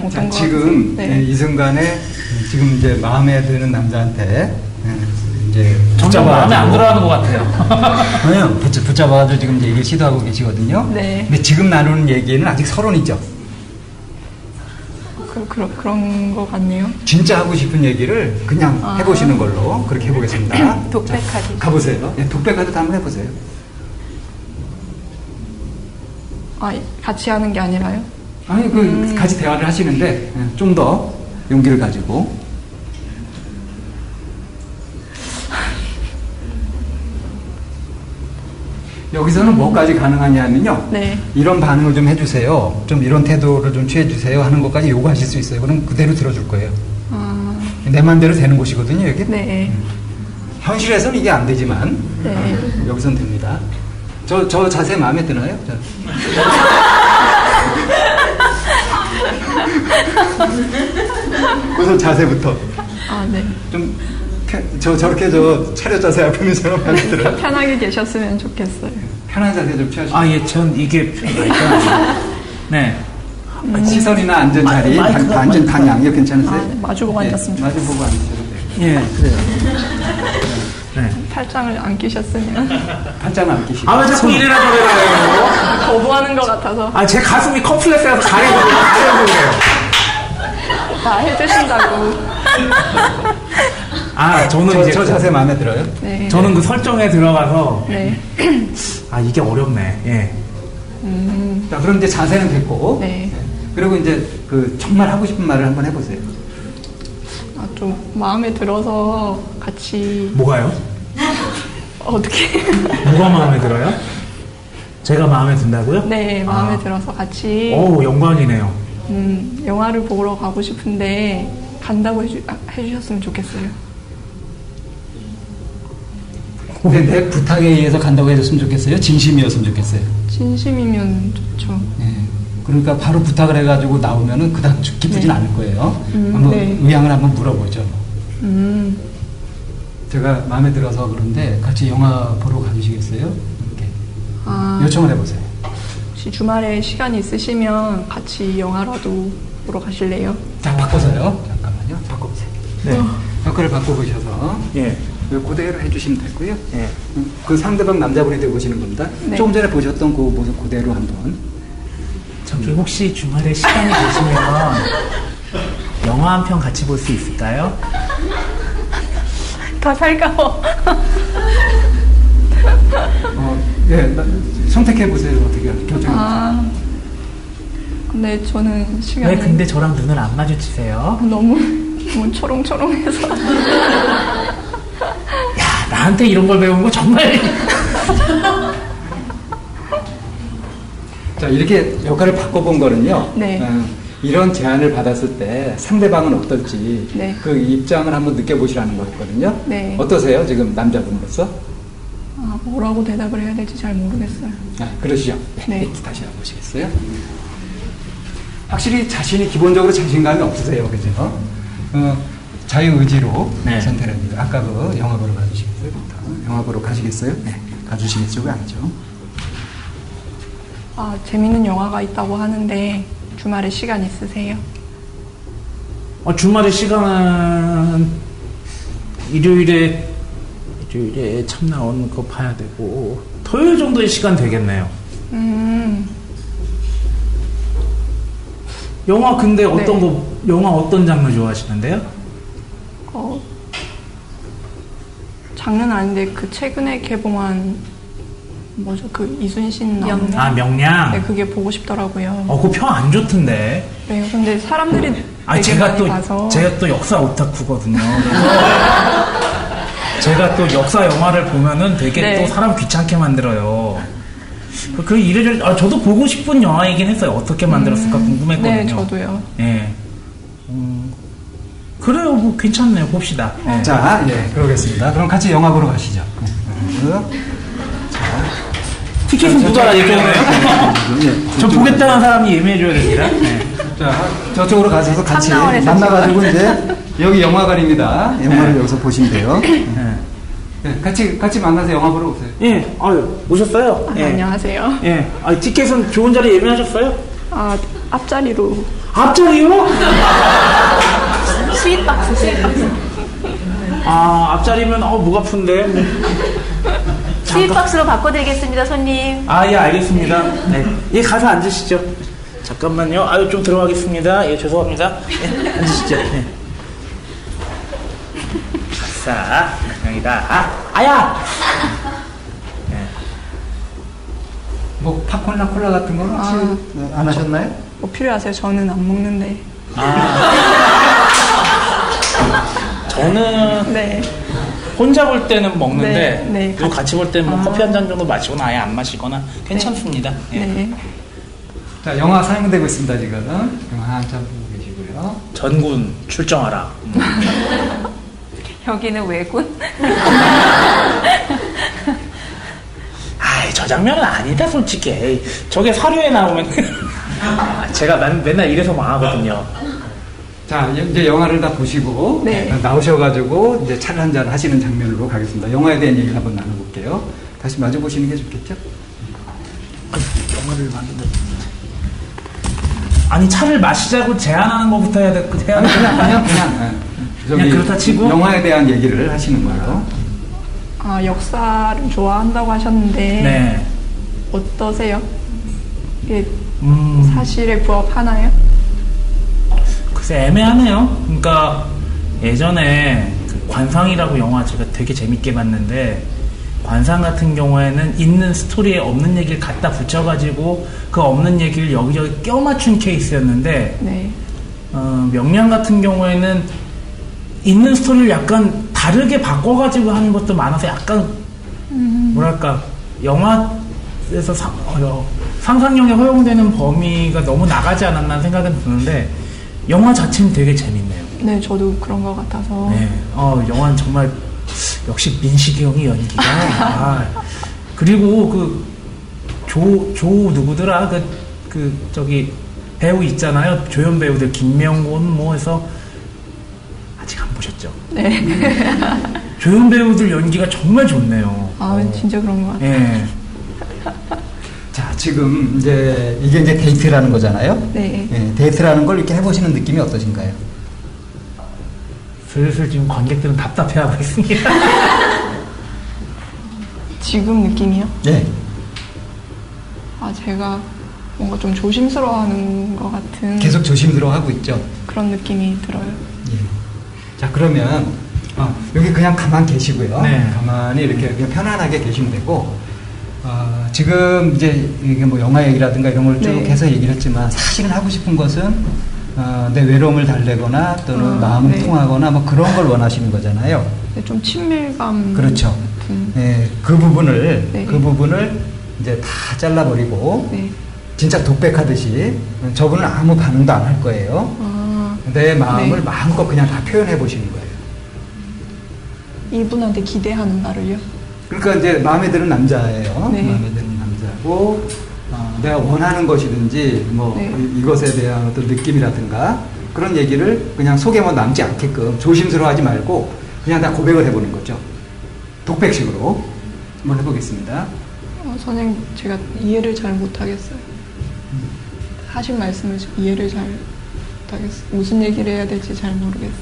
어떤 거 지금 네. 이 순간에 지금 이제 마음에 드는 남자한테 이제 점점 마음에 안 들어하는 것 같아요. 아니요, 붙잡아가지고 지금 이제 얘기를 시도하고 계시거든요. 네. 근데 지금 나누는 얘기는 아직 서론이죠. 그런 거 같네요. 진짜 하고 싶은 얘기를 그냥 해보시는 걸로 그렇게 해보겠습니다. 독백하기. 가보세요. 네, 독백하기도 한번 해보세요. 같이 하는 게 아니라요? 아니, 같이 대화를 하시는데 좀 더 용기를 가지고. 여기서는 뭐까지 가능하냐면요. 네. 이런 반응을 좀 해주세요. 좀 이런 태도를 좀 취해주세요 하는 것까지 요구하실 수 있어요. 그럼 그대로 들어줄 거예요. 내 맘대로 되는 곳이거든요, 여기. 네. 현실에서는 이게 안 되지만 네. 여기서는 됩니다. 저 자세 마음에 드나요? 우선 자세부터. 네. 좀 저렇게 차렷 자세 앞에는 제가 마음에 들어요. 편하게 계셨으면 좋겠어요. 편한 자세 좀 취하시죠. 예, 전 이게 네. 시선이나 앉은 자리, 앉은 방향 이거 괜찮으세요? 네, 마주보고 앉았으면 좋겠어요. 마주보고 앉으셔도 돼요. 예, 그래요. 네. 팔짱을 안 끼셨으면. 팔짱을 안 끼시고. 왜 자꾸 이래라 저래라 거부하는 것 같아서. 제 가슴이 컴플렉스라서 가려고 그래요. 다 해주신다고. 저는 이제 저 자세 마음에 들어요? 네. 저는 그 설정에 들어가서 네. 이게 어렵네. 예. 자, 그럼 이제 자세는 됐고. 네. 그리고 이제 정말 하고 싶은 말을 한번 해보세요. 좀 마음에 들어서 같이. 뭐가요? 어떻게? 뭐가 마음에 들어요? 제가 마음에 든다고요? 네, 마음에 들어서 같이. 영광이네요. 영화를 보러 가고 싶은데 간다고 해주셨으면 좋겠어요. 근데 내 부탁에 의해서 간다고 해줬으면 좋겠어요? 진심이었으면 좋겠어요? 진심이면 좋죠. 네. 그러니까 바로 부탁을 해가지고 나오면은 그다음 기쁘진 않을 거예요. 한번 네. 의향을 한번 물어보죠. 제가 마음에 들어서 그런데 같이 영화 보러 가주시겠어요? 이렇게 요청을 해보세요. 혹시 주말에 시간 있으시면 같이 영화라도 보러 가실래요? 자, 바꿔서요. 잠깐만요. 바꿔보세요. 네. 역할을 바꿔보셔서 예. 그대로 해주시면 되고요. 예. 그 상대방 남자분이 되고 보시는 겁니다. 네. 조금 전에 보셨던 그 모습 그대로 한번. 저기 혹시 주말에 시간이 되시면 영화 한 편 같이 볼 수 있을까요? 다 살가워. 예, 선택해보세요. 어떻게 결정해보세요. 근데 저는 시간이. 왜 근데 저랑 눈을 안 마주치세요? 너무 초롱초롱해서. 나한테 이런 걸 배운 거 정말. 자, 이렇게 역할을 바꿔본 거는요. 네. 이런 제안을 받았을 때 상대방은 어떨지 네. 그 입장을 한번 느껴보시라는 거였거든요. 네. 어떠세요? 지금 남자분으로서? 뭐라고 대답을 해야 될지 잘 모르겠어요. 그러시죠? 네. 다시 한번 보시겠어요? 확실히 자신이 기본적으로 자신감이 없으세요. 그죠? 자유의지로 네. 선택을 합니다. 아까 그 영화 보러 가주시겠어요? 영화 보러 가시겠어요? 네. 가주시겠죠? 왜 아니죠? 재밌는 영화가 있다고 하는데 주말에 시간 있으세요? 주말에 시간은 일요일에 참 나온 거 봐야 되고 토요일 정도의 시간 되겠네요. 영화 근데 어떤 네. 영화 어떤 장르 좋아하시는데요? 장르는 아닌데 그 최근에 개봉한 뭐죠? 그 이순신 나오는 명량. 아, 명량. 네, 그게 보고 싶더라고요. 그 표 안 좋던데. 네, 근데 사람들이 되게 제가 많이 봐서 제가 또 역사 오타쿠거든요. 제가 또 역사 영화를 보면은 되게 네. 또 사람 귀찮게 만들어요. 그 이래저래 저도 보고 싶은 영화이긴 했어요. 어떻게 만들었을까 궁금했거든요. 네, 저도요. 예. 그래요, 뭐 괜찮네요. 봅시다. 예. 자, 예, 그러겠습니다. 그럼 같이 영화 보러 가시죠. 티켓은 누가 예매해요? 저 보겠다는 사람이 예매해줘야 됩니다. 네. 자, 저쪽으로 가셔서 같이 참나원에서 만나가지고 이제 여기 영화관입니다. 영화를 여기서 보시면 돼요. 네. 네, 같이 만나서 영화 보러 오세요. 예, 오셨어요? 예. 안녕하세요. 예. 티켓은 좋은 자리 예매하셨어요? 앞자리로. 앞자리요? 스윗박스. 앞자리면 목 아픈데. 스윗박스로 바꿔드리겠습니다, 손님. 예, 알겠습니다. 네. 예, 가서 앉으시죠. 잠깐만요. 좀 들어가겠습니다. 예, 죄송합니다. 예, 앉으시죠. 예. 자, 여기다. 아야! 예. 뭐 팝콘이나 콜라 같은 거는 혹시 안 하셨나요? 뭐 필요하세요? 저는 안 먹는데. 저는 네. 혼자 볼 때는 먹는데, 네, 그리고 같이 볼 때는 뭐 커피 한 잔 정도 마시거나 아예 안 마시거나 괜찮습니다. 예. 네. 자, 영화 상영되고 있습니다, 지금. 영화 한참 보고 계시고요. 전군 출정하라. 여기는 왜군? 저 장면은 아니다, 솔직히. 에이, 저게 사료에 나오면. 제가 맨날 이래서 망하거든요. 자, 이제 영화를 다 보시고 네. 나오셔가지고 이제 차를 한잔 하시는 장면으로 가겠습니다. 영화에 대한 얘기를 한번 나눠볼게요. 다시 마주 보시는 게 좋겠죠? 영화를 봤는데. 아니, 차를 마시자고 제안하는 것부터 해야 돼. 그냥 그냥 그렇다 치고? 영화에 대한 얘기를 하시는 거예요. 역사를 좋아한다고 하셨는데 네. 어떠세요? 이게 음. 사실에 부합하나요? 글쎄, 애매하네요. 그러니까 예전에 그 관상이라고 영화 제가 되게 재밌게 봤는데, 관상 같은 경우에는 있는 스토리에 없는 얘기를 갖다 붙여가지고 그 없는 얘기를 여기저기 껴맞춘 케이스였는데, 네. 명량 같은 경우에는 있는 스토리를 약간 다르게 바꿔가지고 하는 것도 많아서 약간 뭐랄까, 영화에서 상상력에 허용되는 범위가 너무 나가지 않았나 생각은 드는데, 영화 자체는 되게 재밌네요. 네, 저도 그런 것 같아서. 네, 영화는 정말 역시 민식이 형이 연기가. 그리고 조 누구더라? 저기 배우 있잖아요. 조연 배우들 김명곤 뭐 해서 아직 안 보셨죠? 네. 조연 배우들 연기가 정말 좋네요. 진짜 그런 것 같아요. 예. 자, 지금 이게 이제 데이트라는 거잖아요. 네. 예, 데이트라는 걸 이렇게 해보시는 느낌이 어떠신가요? 슬슬 지금 관객들은 답답해하고 있습니다. 지금 느낌이요? 예. 제가 뭔가 좀 조심스러워하는 것 같은 계속 조심스러워하고 있죠. 그런 느낌이 들어요. 예. 자, 그러면 여기 그냥 가만 계시고요. 네. 가만히 이렇게 그냥 편안하게 계시면 되고, 지금 이제 이게 뭐 영화 얘기라든가 이런 걸 쭉 네. 해서 얘기를 했지만, 사실은 하고 싶은 것은 내 외로움을 달래거나 또는 마음을 네. 통하거나 뭐 그런 걸 원하시는 거잖아요. 네, 좀 친밀감 그렇죠. 같은. 네, 그 부분을 네. 이제 다 잘라버리고 네. 진짜 독백하듯이 저분은 아무 반응도 안 할 거예요. 내 마음을 네. 마음껏 그냥 다 표현해 보시는 거예요. 이분한테 기대하는 나를요? 그러니까 이제 마음에 드는 남자예요. 네. 마음에 드는 남자고, 내가 원하는 것이든지 뭐 네. 이것에 대한 어떤 느낌이라든가 그런 얘기를 그냥 속에만 남지 않게끔 조심스러워하지 말고 그냥 다 고백을 해보는 거죠. 독백식으로 한번 해보겠습니다. 선생님, 제가 이해를 잘 못하겠어요. 하신 말씀을 이해를 잘 못하겠어요. 무슨 얘기를 해야 될지 잘 모르겠어요.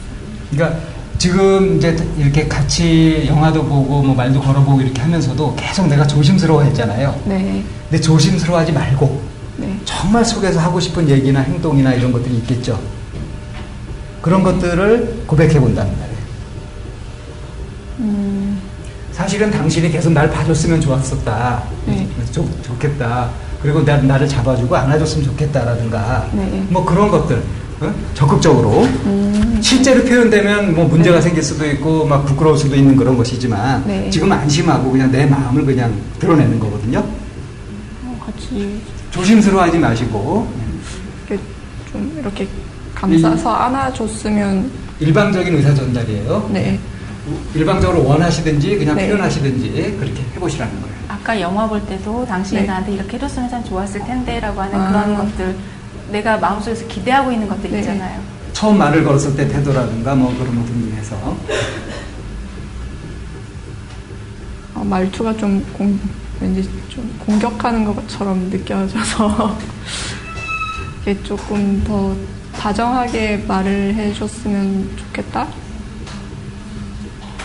그러니까 지금 이제 이렇게 같이 영화도 보고 뭐 말도 걸어보고 이렇게 하면서도 계속 내가 조심스러워 했잖아요. 네. 근데 조심스러워하지 말고 네. 정말 속에서 하고 싶은 얘기나 행동이나 이런 것들이 있겠죠. 그런 것들을 고백해 본다는 말이에요. 사실은 당신이 계속 날 봐줬으면 좋았었다. 네. 좋겠다. 그리고 나를 잡아주고 안아줬으면 좋겠다라든가 네. 뭐 그런 것들 적극적으로 실제로 표현되면 뭐 문제가 생길 수도 있고 막 부끄러울 수도 있는 그런 것이지만 네. 지금 안심하고 그냥 내 마음을 그냥 드러내는 거거든요. 같이 조심스러워하지 마시고 좀 이렇게 감싸서 안아줬으면. 일방적인 의사 전달이에요. 네. 일방적으로 원하시든지 그냥 네. 표현하시든지 그렇게 해보시라는 거예요. 아까 영화 볼 때도 당신이 네. 나한테 이렇게 해줬으면 참 좋았을 텐데라고 하는 아. 그런 것들, 내가 마음속에서 기대하고 있는 것들 네. 있잖아요. 처음 말을 걸었을 때 태도라든가 뭐 그런 것 등등해서 말투가 좀 왠지 좀 공격하는 것처럼 느껴져서 이게 조금 더 다정하게 말을 해줬으면 좋겠다.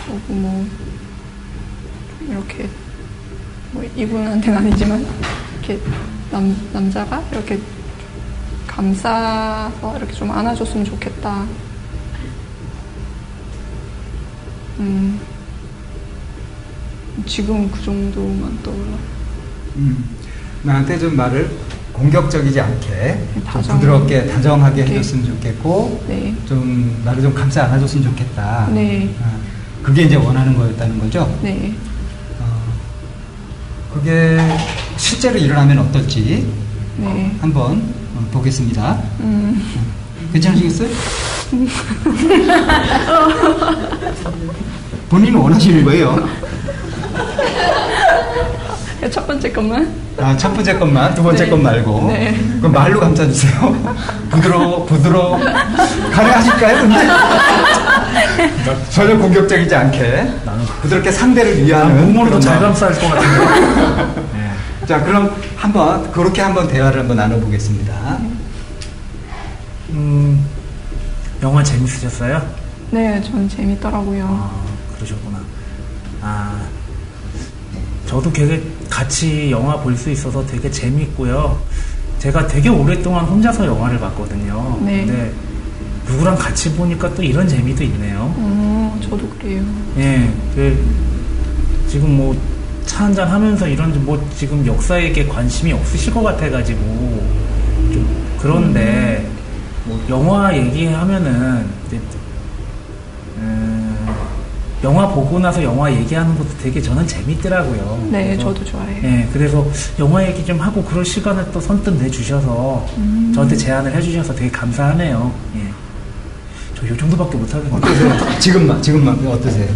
그리고 뭐 이렇게 뭐 이분한테는 아니지만 이렇게 남자가 이렇게 감싸서 이렇게 좀 안아줬으면 좋겠다. 지금 그 정도만 떠올라. 나한테 좀 말을 공격적이지 않게 좀 다정- 부드럽게 다정하게 네. 해줬으면 좋겠고 네. 좀 나를 좀 감싸 안아줬으면 좋겠다. 네. 그게 이제 원하는 거였다는 거죠. 네. 그게 실제로 일어나면 어떨지 네. 한번 보겠습니다. 괜찮으시겠어요? 본인은 원하시는 거예요. 첫 번째 것만. 첫 번째 것만, 두 번째 네. 것 말고. 네. 그럼 말로 감싸주세요. 부드러워. 가능하실까요, 근데? 전혀 공격적이지 않게. 부드럽게 상대를 위하는. 몸으로도 그런 잘 마음. 감쌀 것 같은데. 네. 자, 그럼 그렇게 한번 대화를 한번 나눠보겠습니다. 영화 재밌으셨어요? 네, 저는 재밌더라고요. 그러셨구나. 저도 되게 같이 영화 볼 수 있어서 되게 재밌고요. 제가 되게 오랫동안 혼자서 영화를 봤거든요. 네. 근데 누구랑 같이 보니까 또 이런 재미도 있네요. 저도 그래요. 예, 지금 뭐 차 한잔 하면서 이런 뭐 지금 역사에게 관심이 없으실 것 같아가지고 좀 그런데 뭐 영화 얘기하면은 이제 영화 보고 나서 영화 얘기하는 것도 되게 저는 재밌더라고요. 네, 그래서, 저도 좋아해요. 예, 그래서 영화 얘기 좀 하고 그럴 시간을 또 선뜻 내주셔서 저한테 제안을 해주셔서 되게 감사하네요. 예. 저 요 정도밖에 못하겠네요. 어떠세요? 지금만 어떠세요?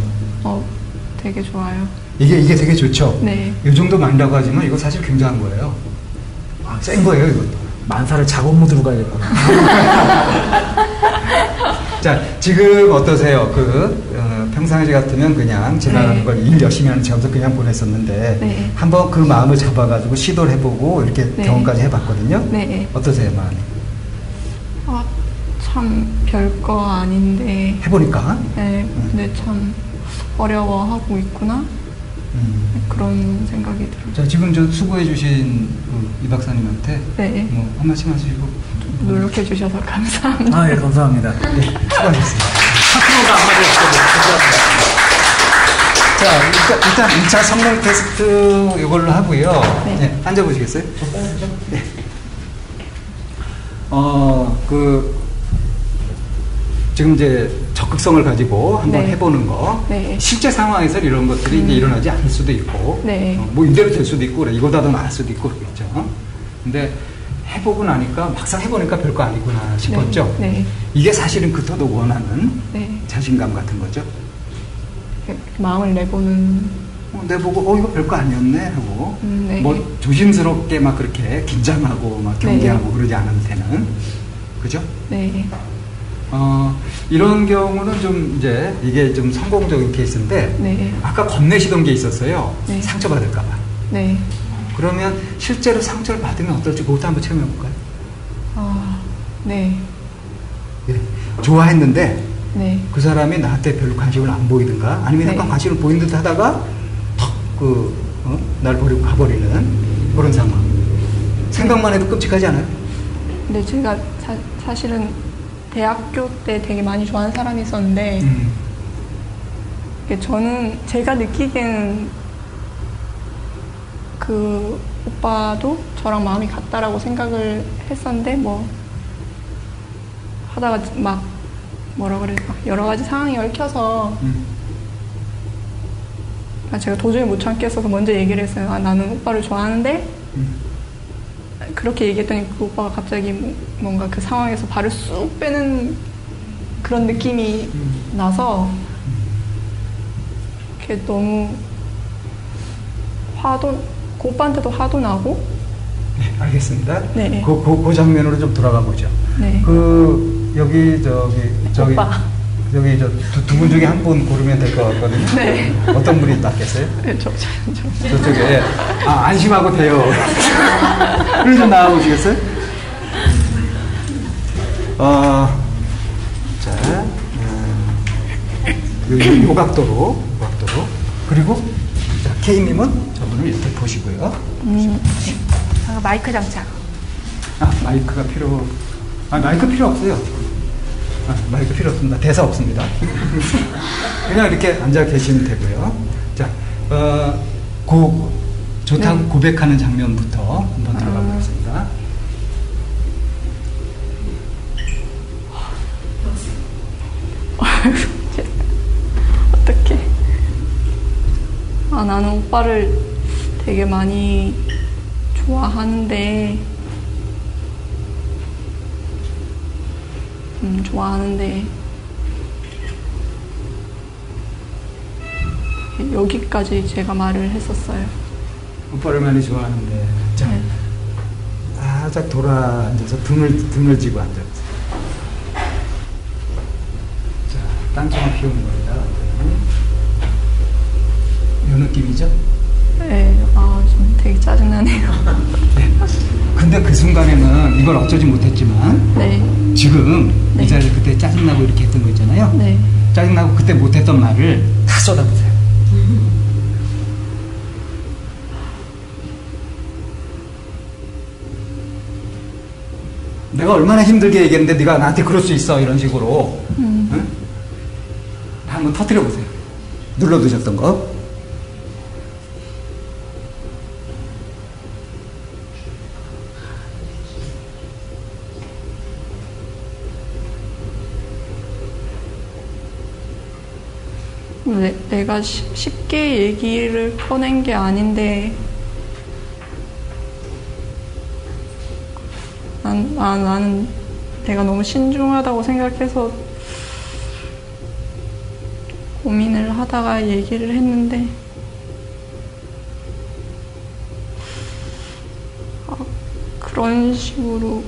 되게 좋아요. 이게 되게 좋죠? 네. 이 정도만이라고 하지만 이거 사실 굉장한 거예요. 센 거예요, 이것도. 만사를 작업 모드로 가야겠구나. 자, 지금 어떠세요? 평상시 같으면 그냥 지나가는 네. 걸 일 열심히 하는 처음부터 그냥 보냈었는데 네. 한번 그 마음을 잡아가지고 시도를 해보고 이렇게 네. 경험까지 해봤거든요. 네. 어떠세요, 마음이? 참 별거 아닌데. 해보니까. 네, 근데 참 어려워하고 있구나. 그런 생각이 들어요. 자, 지금 저 수고해주신 이 박사님한테 네. 뭐 한 말씀 하시고. 노력해 주셔서 감사합니다. 예, 감사합니다. 네, 수고하셨습니다. 파트너가 안 맞을 자, 일단 2차 성능 테스트 이걸로 하고요. 네. 네, 앉아보시겠어요? 네. 지금 이제 적극성을 가지고 한번 네. 해보는 거. 네. 실제 상황에서 이런 것들이 이제 일어나지 않을 수도 있고, 네. 뭐 이대로 될 수도 있고, 그래. 이거보다 더 나을 수도 있고, 그렇겠죠. 근데 해보고 나니까 막상 해보니까 별거 아니구나 싶었죠. 네. 네. 이게 사실은 그토록 원하는 네. 자신감 같은 거죠. 마음을 내보는. 내보고 이거 별거 아니었네 하고 네. 뭐 조심스럽게 막 그렇게 긴장하고 막 경계하고 네. 그러지 않을 때는 그죠? 네. 이런 경우는 좀 이제 이게 좀 성공적인 케이스인데 네. 아까 겁내시던 게 있었어요. 네. 상처받을까봐. 네. 그러면 실제로 상처를 받으면 어떨지 그것도 한번 체험해 볼까요? 네. 예. 좋아했는데 네. 그 사람이 나한테 별로 관심을 안 보이든가 아니면 약간 네. 관심을 보인 듯 하다가 날 버리고 가버리는 그런 상황. 생각만 해도 끔찍하지 않아요? 근데 제가 사실은 대학교 때 되게 많이 좋아하는 사람이 있었는데 저는 제가 느끼기에는 그 오빠도 저랑 마음이 같다라고 생각을 했었는데 뭐 하다가 막 뭐라 그럴까 여러 가지 상황이 얽혀서 제가 도저히 못 참겠어서 먼저 얘기를 했어요. 나는 오빠를 좋아하는데 그렇게 얘기했더니 그 오빠가 갑자기 뭔가 그 상황에서 발을 쑥 빼는 그런 느낌이 나서 그게 너무 그 오빠한테도 화도 나고. 네, 알겠습니다. 네. 그 장면으로 좀 돌아가 보죠. 네. 여기 오빠. 여기 두 분 중에 한 분 고르면 될 것 같거든요. 네. 어떤 분이 낫겠어요? 네, 저쪽에. 안심하고 돼요. 그래 좀 나와보시겠어요? 자, 요 각도로. 그리고, 자, K님은 저분을 이렇게 보시고요. 마이크 장착. 마이크가 마이크 필요 없어요. 마이크 필요 없습니다. 대사 없습니다. 그냥 이렇게 앉아 계시면 되고요. 자, 좋다고 고백하는 장면부터 한번 들어가 보겠습니다. 어떡해. 나는 오빠를 되게 많이 좋아하는데 여기까지 제가 말을 했었어요. 오빠를 많이 좋아하는데. 자, 네. 살짝 돌아 앉아서 등을 쥐고 앉아보세요. 자, 딴청을 피우는 겁니다. 이 느낌이죠? 네, 좀 되게 짜증나네요. 네. 근데 그 순간에는 이걸 어쩌지 못했지만, 네. 지금 네. 이 자리에 그때 짜증나고 이렇게 했던 거 있잖아요. 네. 짜증나고 그때 못했던 말을 다 쏟아보세요. 내가 얼마나 힘들게 얘기했는데 네가 나한테 그럴 수 있어 이런 식으로 응? 한번 터뜨려 보세요. 눌러두셨던 거. 내가 쉽게 얘기를 꺼낸 게 아닌데 나는 내가 너무 신중하다고 생각해서 고민을 하다가 얘기를 했는데 그런 식으로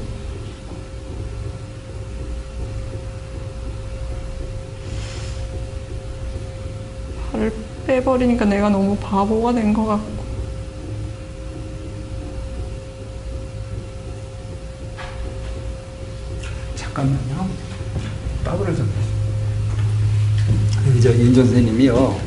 발을 빼버리니까 내가 너무 바보가 된 것 같고 잠깐만요. 빠그를 좀 여기 인 선생님이요.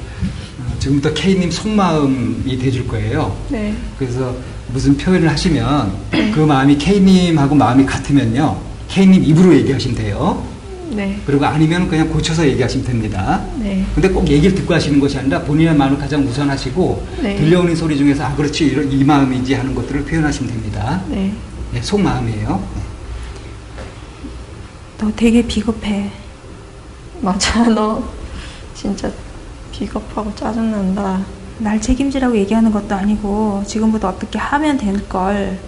지금부터 K님 속마음이 돼줄 거예요. 네. 그래서 무슨 표현을 하시면 그 마음이 K님하고 마음이 같으면요. K님 입으로 얘기하시면 돼요. 네. 그리고 아니면 그냥 고쳐서 얘기하시면 됩니다. 네. 근데 꼭 얘기를 듣고 하시는 것이 아니라 본인의 마음을 가장 우선하시고 네. 들려오는 소리 중에서 그렇지 이 마음이지 하는 것들을 표현하시면 됩니다. 네. 네, 속마음이에요. 너 되게 비겁해. 맞아, 너 진짜 비겁하고 짜증난다. 날 책임지라고 얘기하는 것도 아니고 지금부터 어떻게 하면 될걸.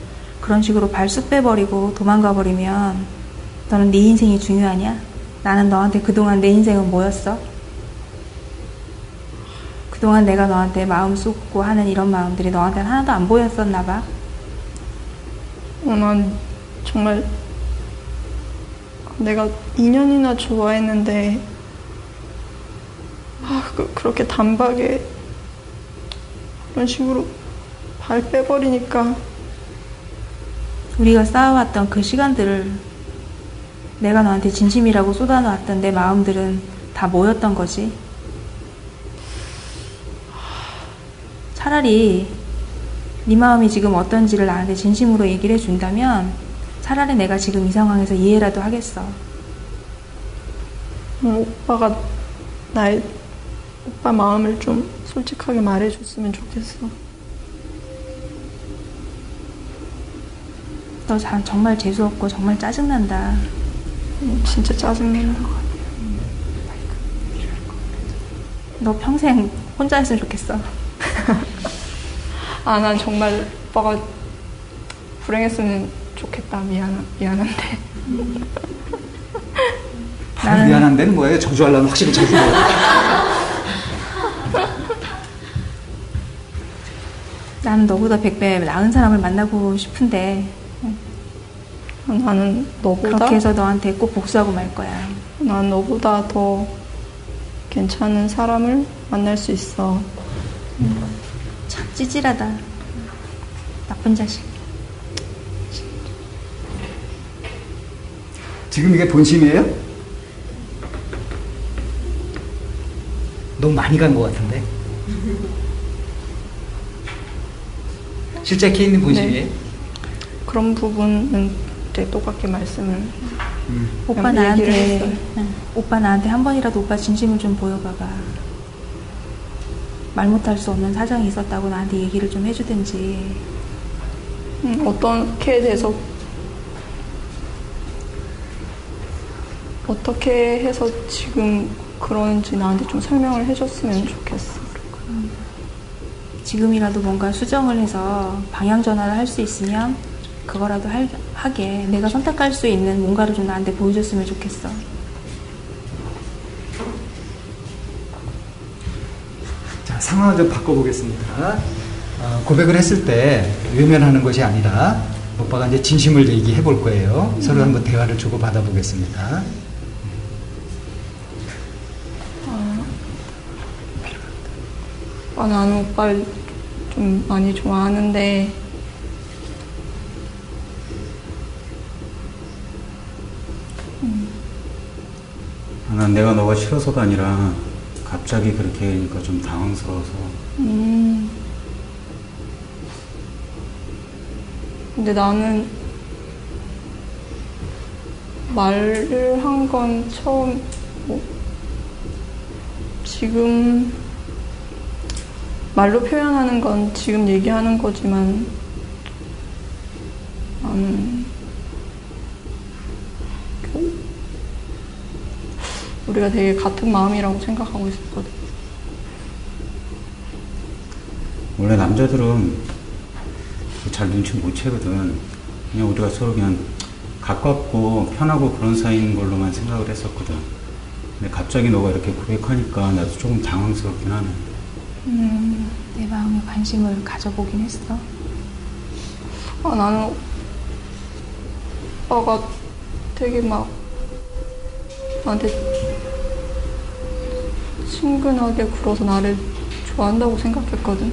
그런 식으로 발 쑥 빼버리고 도망가 버리면 너는 네 인생이 중요하냐? 나는 너한테 그동안 내 인생은 뭐였어? 그동안 내가 너한테 마음 쏟고 하는 이런 마음들이 너한테는 하나도 안 보였었나 봐. 난 정말 내가 2년이나 좋아했는데 그렇게 단박에 그런 식으로 발 빼버리니까 우리가 쌓아왔던 그 시간들을 내가 너한테 진심이라고 쏟아놓았던 내 마음들은 다 뭐였던 거지? 차라리 네 마음이 지금 어떤지를 나한테 진심으로 얘기를 해준다면 차라리 내가 지금 이 상황에서 이해라도 하겠어. 오빠가 오빠 마음을 좀 솔직하게 말해줬으면 좋겠어. 너 정말 재수없고 정말 짜증난다. 진짜 짜증난다. 너 평생 혼자 했으면 좋겠어. 난 정말 오빠가 불행했으면 좋겠다. 미안한데. 미안한데는 뭐예요? 저주하려면 확실히 저주해요. 나는 너보다 100배 나은 사람을 만나고 싶은데 나는 너보다 그렇게 해서 너한테 꼭 복수하고 말 거야. 난 너보다 더 괜찮은 사람을 만날 수 있어. 참 찌질하다. 나쁜 자식. 지금 이게 본심이에요? 너무 많이 간 것 같은데. 실제 케이님 본심이에요? 네. 그런 부분은 되게 똑같게 말씀을. 오빠 나한테 오빠 나한테 한 번이라도 오빠 진심을 좀 보여봐봐. 말 못할 수 없는 사정이 있었다고 나한테 얘기를 좀 해주든지. 어떻게 돼서 어떻게 해서 지금 그런지 나한테 좀 설명을 해줬으면 좋겠어. 지금이라도 뭔가 수정을 해서 방향 전환을 할 수 있으면 그거라도 하게 내가 선택할 수 있는 뭔가를 좀 나한테 보여줬으면 좋겠어. 자, 상황을 좀 바꿔보겠습니다. 고백을 했을 때 외면하는 것이 아니라 오빠가 이제 진심을 얘기해 볼 거예요. 서로 한번 대화를 주고 받아 보겠습니다. 나는 오빠를 좀 많이 좋아하는데 난 내가 너가 싫어서가 아니라 갑자기 그렇게 하니까 좀 당황스러워서. 근데 나는 말을 한 건 처음, 지금 말로 표현하는 건 지금 얘기하는 거지만 나는 우리가 되게 같은 마음이라고 생각하고 있었거든. 원래 남자들은 잘 눈치 못 채거든. 그냥 우리가 서로 그냥 가깝고 편하고 그런 사이인 걸로만 생각을 했었거든. 근데 갑자기 너가 이렇게 고백하니까 나도 조금 당황스럽긴 하네. 내 마음에 관심을 가져보긴 했어. 나는 오빠가 되게 막 나한테 친근하게 굴어서 나를 좋아한다고 생각했거든.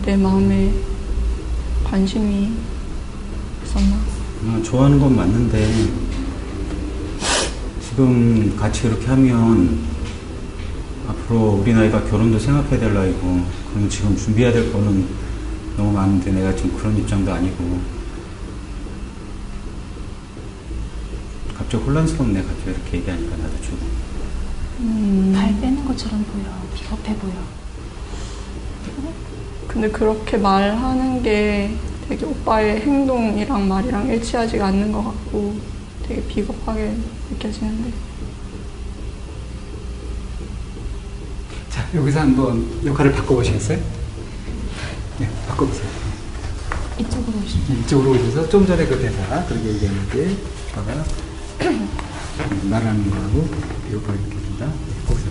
내 마음에 관심이 있었나? 좋아하는 건 맞는데 지금 같이 그렇게 하면 앞으로 우리 나이가 결혼도 생각해야 될 나이고, 그럼 지금 준비해야 될 거는 너무 많은데 내가 지금 그런 입장도 아니고 갑자기 혼란스럽네. 갑자기 이렇게 얘기하니까 나도 좀 발 빼는 것처럼 보여. 비겁해 보여. 근데 그렇게 말하는 게 되게 오빠의 행동이랑 말이랑 일치하지가 않는 것 같고 되게 비겁하게 느껴지는데. 자, 여기서 한번 역할을 바꿔보시겠어요? 네, 바꿔보세요. 이쪽으로 오시죠. 이쪽으로 오셔서 좀 전에 그 대사 그렇게 얘기했는데 오빠가 말하는 거하고 비겁하게 느껴진다. 거기서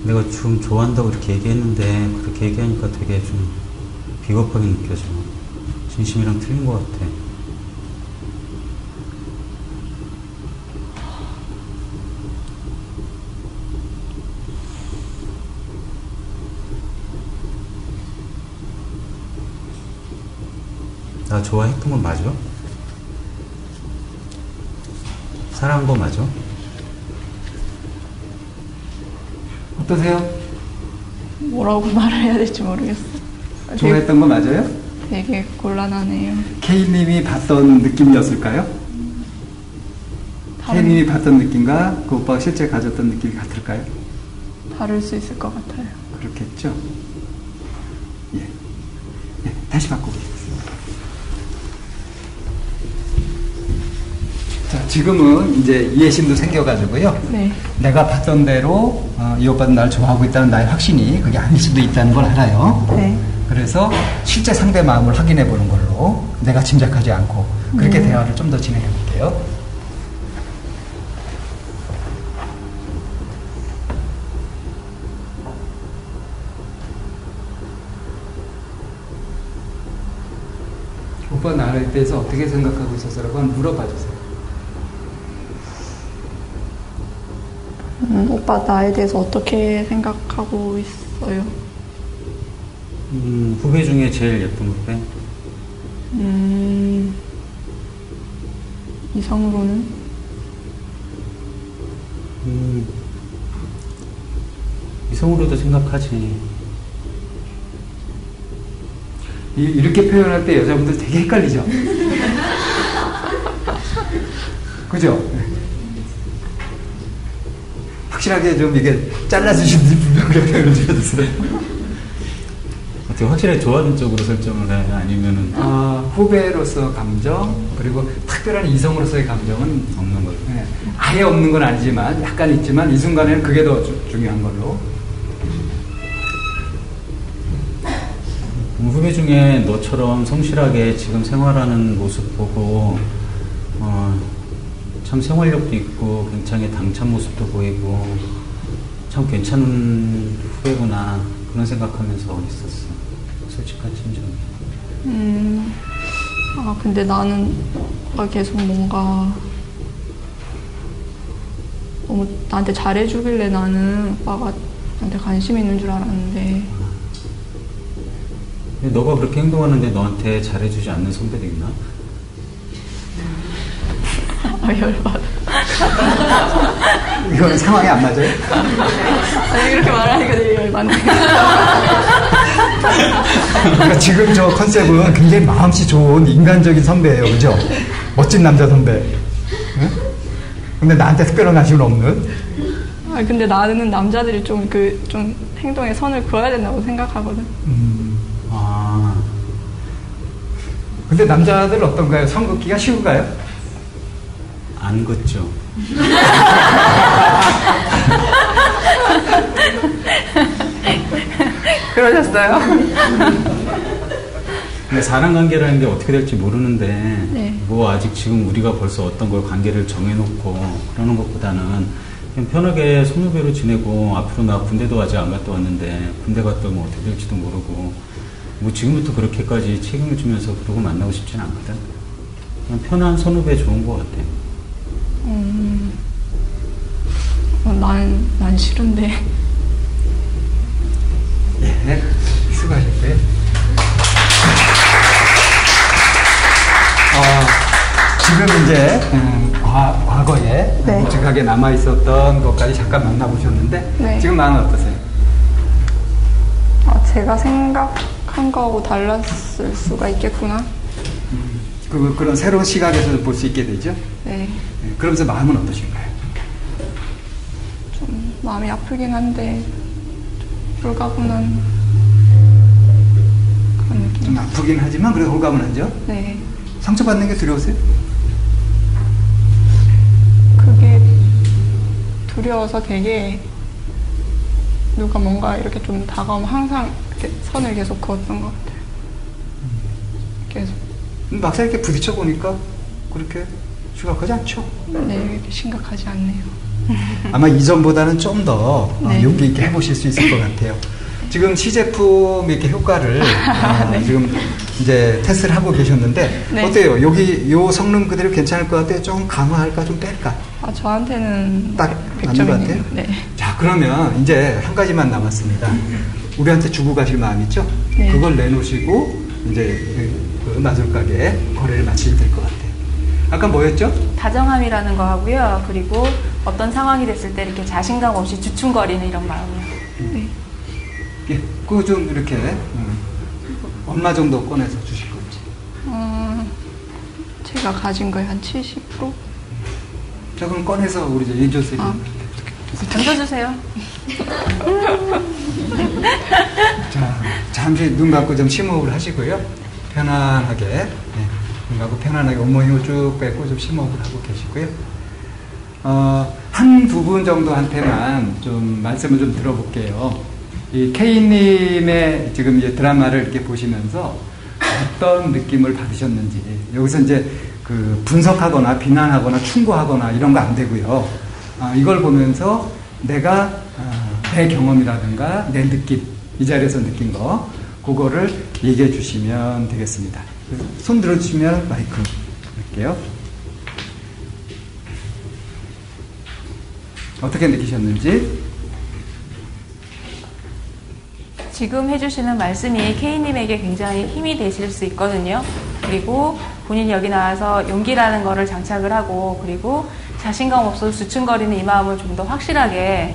내가 좀 좋아한다고 이렇게 얘기했는데 그렇게 얘기하니까 되게 좀 비겁하게 느껴져. 진심이랑 틀린 것 같아. 나 좋아했던 건 맞아? 사랑한 거 맞아? 어떠세요? 뭐라고 말을 해야 될지 모르겠어. 좋아했던 거 맞아요? 되게 곤란하네요. K님이 봤던 느낌이었을까요? K님이 봤던 느낌과 그 오빠가 실제 가졌던 느낌이 같을까요? 다를 수 있을 것 같아요. 그렇겠죠? 예. 네, 다시 바꿔보겠습니다. 자, 지금은 이제 이해심도 생겨가지고요. 네. 내가 봤던 대로 이 오빠는 날 좋아하고 있다는 나의 확신이 그게 아닐 수도 있다는 걸 알아요. 네. 그래서 실제 상대 마음을 확인해 보는 걸로 내가 짐작하지 않고 그렇게 대화를 좀 더 진행해 볼게요. 오빠 나에 대해서 어떻게 생각하고 있었어라고 한번 물어봐 주세요. 오빠 나에 대해서 어떻게 생각하고 있어요? 후배 중에 제일 예쁜 후배? 이성으로는? 이성으로도 생각하지. 이렇게 표현할 때 여자분들 되게 헷갈리죠? 그죠? 확실하게 좀 이게 잘라주시는지 분명하게 표현을 해주세요. 어떻게 확실하게 좋아하는 쪽으로 설정을 해? 아니면은 후배로서 감정 그리고 특별한 이성으로서의 감정은 없는 걸로? 네, 아예 없는 건 아니지만 약간 있지만 이 순간에는 그게 더 중요한 걸로. 후배 중에 너처럼 성실하게 지금 생활하는 모습 보고 참 생활력도 있고 굉장히 당찬 모습도 보이고 참 괜찮은 후배구나 그런 생각하면서 있었어. 솔직한 심정이. 근데 나는 계속 뭔가 너무 나한테 잘해주길래 나는 오빠가 나한테 관심 있는 줄 알았는데. 근데 너가 그렇게 행동하는데 너한테 잘해주지 않는 선배도 있나? 열받아. 이건 상황이 안 맞아요? 아니, 그렇게 말하니까 되게 열받네. 그러니까 지금 저 컨셉은 굉장히 마음씨 좋은 인간적인 선배예요. 그죠? 멋진 남자 선배. 응? 근데 나한테 특별한 관심은 없는? 근데 나는 남자들이 좀 행동에 선을 그어야 된다고 생각하거든. 근데 남자들 어떤가요? 선 긋기가 쉬운가요? 안 걷죠. 그러셨어요? 근데 사람 관계라는 게 어떻게 될지 모르는데 네. 뭐 아직 지금 우리가 벌써 어떤 걸 관계를 정해놓고 그러는 것보다는 그냥 편하게 선후배로 지내고 앞으로 나 군대도 아직 안 갔다 왔는데 군대 갔다 오면 어떻게 될지도 모르고 뭐 지금부터 그렇게까지 책임을 지면서 그러고 만나고 싶진 않거든. 그냥 편한 선후배 좋은 것 같아. 난 싫은데. 네, 수고하셨고요. 지금 이제 과거에 네. 묵직하게 남아있었던 것까지 잠깐 만나보셨는데 네. 지금 마음은 어떠세요? 제가 생각한 거하고 달랐을 수가 있겠구나. 그런 새로운 시각에서 볼 수 있게 되죠? 네. 네, 그러면서 마음은 어떠신가요? 좀 마음이 아프긴 한데 홀가분한 그런 느낌. 좀 아프긴 하지만 그래도 홀가분하죠? 네. 상처받는 게 두려우세요? 그게 두려워서 되게 누가 뭔가 이렇게 좀 다가오면 항상 이렇게 선을 계속 그었던 것 같아요. 계속. 막상 이렇게 부딪혀 보니까 그렇게 심각하지 않죠? 네, 이렇게 심각하지 않네요. 아마 이전보다는 좀 더 네. 용기 있게 해보실 수 있을 것 같아요. 지금 시제품 이렇게 효과를 네. 지금 이제 테스트를 하고 계셨는데 네. 어때요? 여기 요 성능 그대로 괜찮을 것 같아요? 좀 강화할까 좀 뺄까? 저한테는 딱 맞는 것 100점이네요. 같아요? 네. 자, 그러면 이제 한 가지만 남았습니다. 우리한테 주고 가실 마음 있죠? 네. 그걸 내놓으시고 이제 그 마술 가게 거래를 마치면 될 것 같아요. 아까 뭐였죠? 다정함이라는 거 하고요. 그리고 어떤 상황이 됐을 때 이렇게 자신감 없이 주춤거리는 이런 마음이요. 네. 예, 그거 좀 이렇게 얼마 정도 꺼내서 주시고. 제가 가진 거의 한 70%? 자, 그럼 꺼내서 우리 이제 윤조쌤이 던져주세요. 자, 잠시 눈 감고 좀 심호흡을 하시고요. 편안하게, 눈 감고 편안하게 온몸 힘을 쭉 빼고 좀 심호흡을 하고 계시고요. 한두 분 정도한테만 좀 말씀을 좀 들어볼게요. 이 K님의 지금 이제 드라마를 이렇게 보시면서 어떤 느낌을 받으셨는지, 여기서 이제 그 분석하거나 비난하거나 충고하거나 이런 거 안 되고요. 이걸 보면서 내가 내 경험이라든가 내 느낌, 이 자리에서 느낀 거, 그거를 얘기해 주시면 되겠습니다. 손 들어주시면 마이크 할게요. 어떻게 느끼셨는지? 지금 해주시는 말씀이 K님에게 굉장히 힘이 되실 수 있거든요. 그리고 본인이 여기 나와서 용기라는 거를 장착을 하고, 그리고 자신감 없어서 주춤거리는 이 마음을 좀 더 확실하게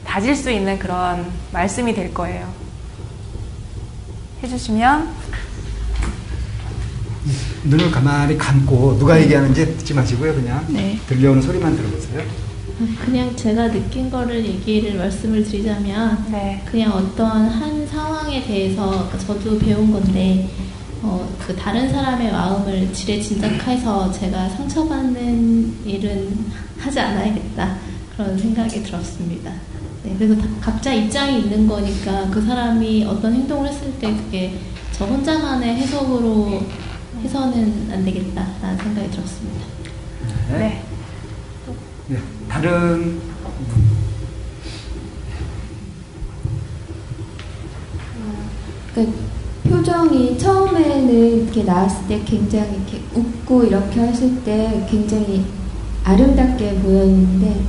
다질 수 있는 그런 말씀이 될 거예요. 해주시면. 눈을 가만히 감고 누가 얘기하는지 듣지 마시고요. 그냥 들려오는 소리만 들어보세요. 그냥 제가 느낀 거를 말씀을 드리자면, 그냥 어떤 한 상황에 대해서 저도 배운 건데, 그 다른 사람의 마음을 지레짐작해서 제가 상처받는 일은 하지 않아야겠다, 그런 생각이 들었습니다. 네, 그래서 각자 입장이 있는 거니까 그 사람이 어떤 행동을 했을 때 그게 저 혼자만의 해석으로 해서는 안 되겠다라는 생각이 들었습니다. 네. 네, 다른 그 표정이 처음에는 이렇게 나왔을 때 굉장히 이렇게 웃고 이렇게 하실 때 굉장히 아름답게 보였는데,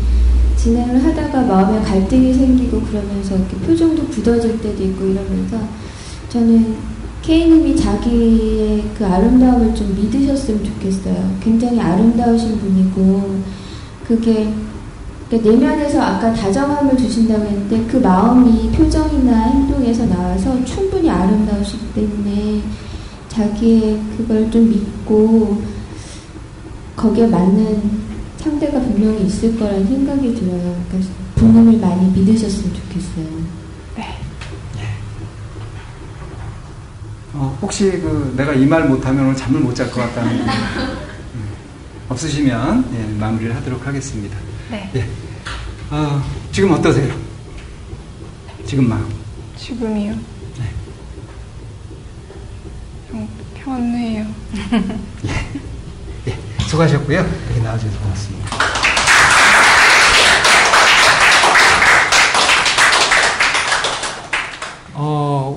진행을 하다가 마음에 갈등이 생기고 그러면서 이렇게 표정도 굳어질 때도 있고 이러면서, 저는 K님이 자기의 그 아름다움을 좀 믿으셨으면 좋겠어요. 굉장히 아름다우신 분이고, 그게 내면에서 아까 다정함을 주신다고 했는데 그 마음이 표정이나 행동에서 나와서 충분히 아름다우시기 때문에 자기의 그걸 좀 믿고 거기에 맞는 상대가 분명히 있을 거라는 생각이 들어요. 그러니까 부모님을 많이 믿으셨으면 좋겠어요. 네. 혹시 내가 이 말 못하면 오늘 잠을 못 잘 것 같다는 없으시면 마무리를 하도록 하겠습니다. 네. 예. 지금 어떠세요? 지금 마음? 지금이요? 네. 좀 편해요. 예. 수고하셨고요. 여기 나와주셔서 고맙습니다.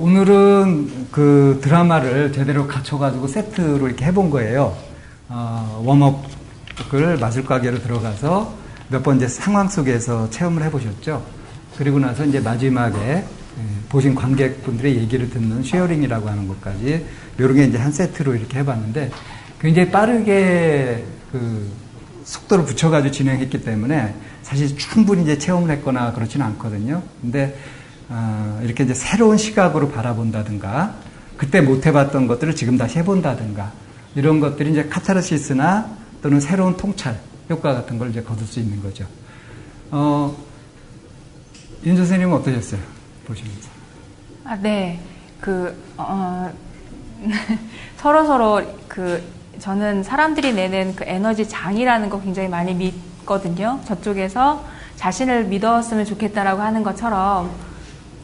오늘은 그 드라마를 제대로 갖춰가지고 세트로 이렇게 해본 거예요. 웜업을 마술가게로 들어가서 몇 번 이제 상황 속에서 체험을 해보셨죠. 그리고 나서 이제 마지막에 보신 관객분들의 얘기를 듣는 쉐어링이라고 하는 것까지 이런 게 이제 한 세트로 이렇게 해봤는데 굉장히 빠르게 그 속도를 붙여가지고 진행했기 때문에 사실 충분히 이제 체험을 했거나 그렇지는 않거든요. 근데 이렇게 이제 새로운 시각으로 바라본다든가 그때 못 해봤던 것들을 지금 다시 해본다든가 이런 것들이 이제 카타르시스나 또는 새로운 통찰 효과 같은 걸 이제 거둘 수 있는 거죠. 윤 선생님은 어떠셨어요? 보시면서. 네. 서로 저는 사람들이 내는 그 에너지 장이라는 거 굉장히 많이 믿거든요. 저쪽에서 자신을 믿었으면 좋겠다라고 하는 것처럼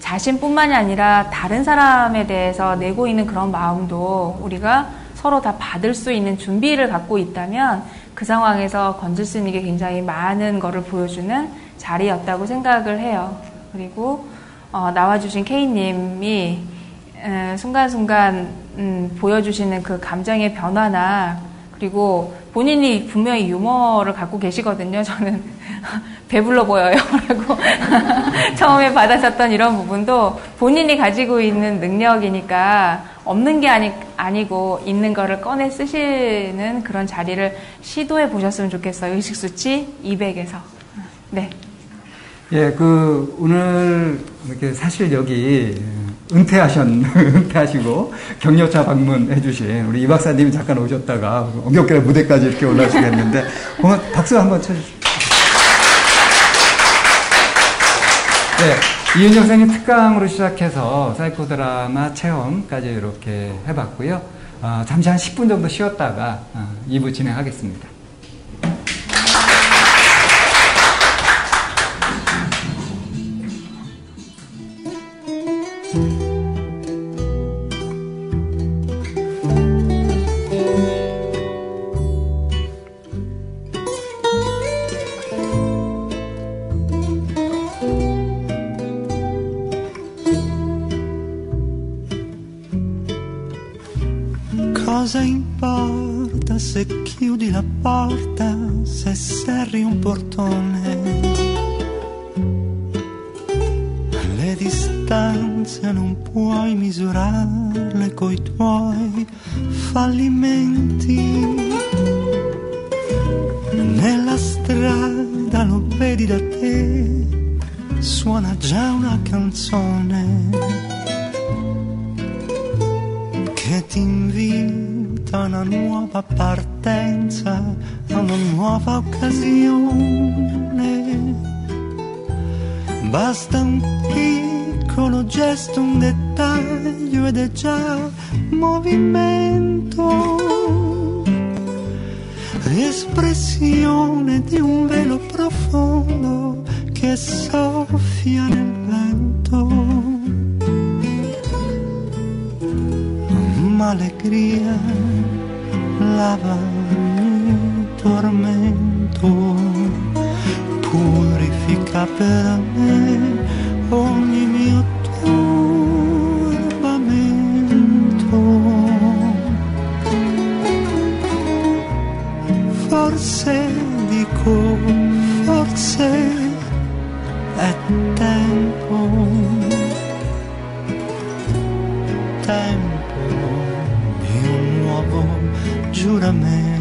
자신뿐만이 아니라 다른 사람에 대해서 내고 있는 그런 마음도 우리가 서로 다 받을 수 있는 준비를 갖고 있다면 그 상황에서 건질 수 있는 게 굉장히 많은 거를 보여주는 자리였다고 생각을 해요. 그리고 나와주신 K님이 순간순간 보여주시는 그 감정의 변화나 그리고 본인이 분명히 유머를 갖고 계시거든요. 저는 배불러 보여요 라고 처음에 받아쳤던 이런 부분도 본인이 가지고 있는 능력이니까 없는 게 아니고 있는 거를 꺼내 쓰시는 그런 자리를 시도해 보셨으면 좋겠어요. 의식수치 200에서. 네. 예, 오늘 이렇게 사실 여기 은퇴하시고 격려차 방문해주신 우리 이 박사님이 잠깐 오셨다가 엄격하게 무대까지 이렇게 올라오시겠는데 박수 한번 쳐주십시오. 네, 이윤정 선생님 특강으로 시작해서 사이코 드라마 체험까지 이렇게 해봤고요. 잠시 한 10분 정도 쉬었다가 2부 진행하겠습니다. Cosa importa se chiudi la porta, se serri un portone? Le distanze non puoi misurarle coi tuoi fallimenti. Nella strada lo vedi da te, suona già una canzone che ti invita a una nuova partenza, a una nuova occasione. Basta un piccolo gesto, un dettaglio ed è già movimento, espressione di un velo profondo che soffia nel vento. Allegria lava ogni tormento, purifica per me ogni mio turbamento. Forse dico, forse è tempo, giuramento.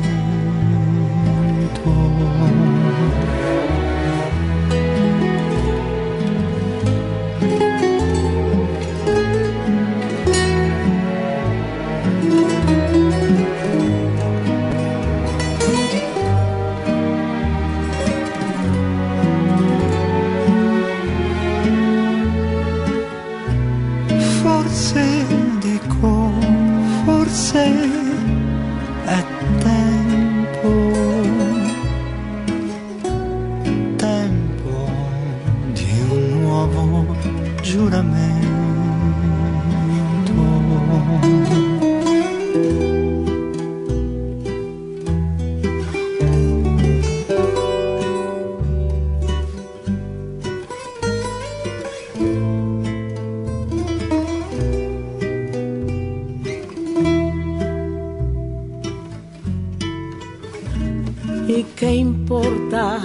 Forse dico, forse è tempo, tempo di un nuovo giuramento. ¿Y qué importa?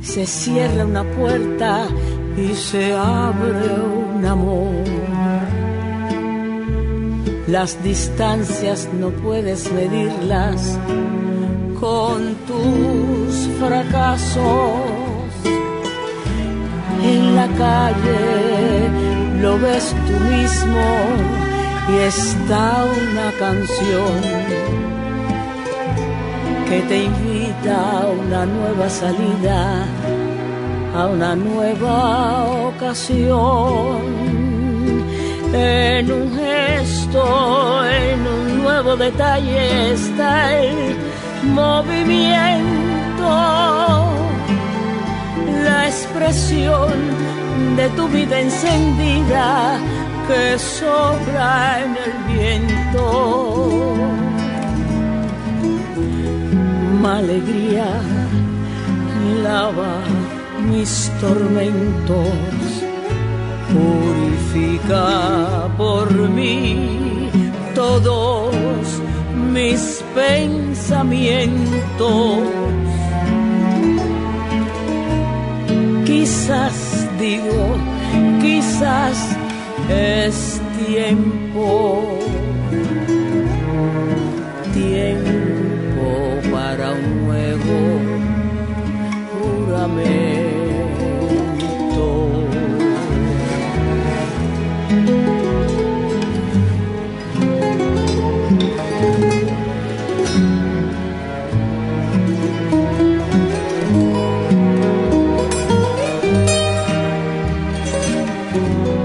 Se cierra una puerta y se abre un amor. Las distancias no puedes medirlas con tus fracasos. En la calle lo ves tú mismo y está una canción que te invita a una nueva salida, a una nueva ocasión. En un gesto, en un nuevo detalle está el movimiento, la expresión de tu vida encendida que sopla en el viento. Alegría lava mis tormentos, purifica por mí todos mis pensamientos. Quizás digo, quizás es tiempo, tiempo para un nuevo juramento. Thank you.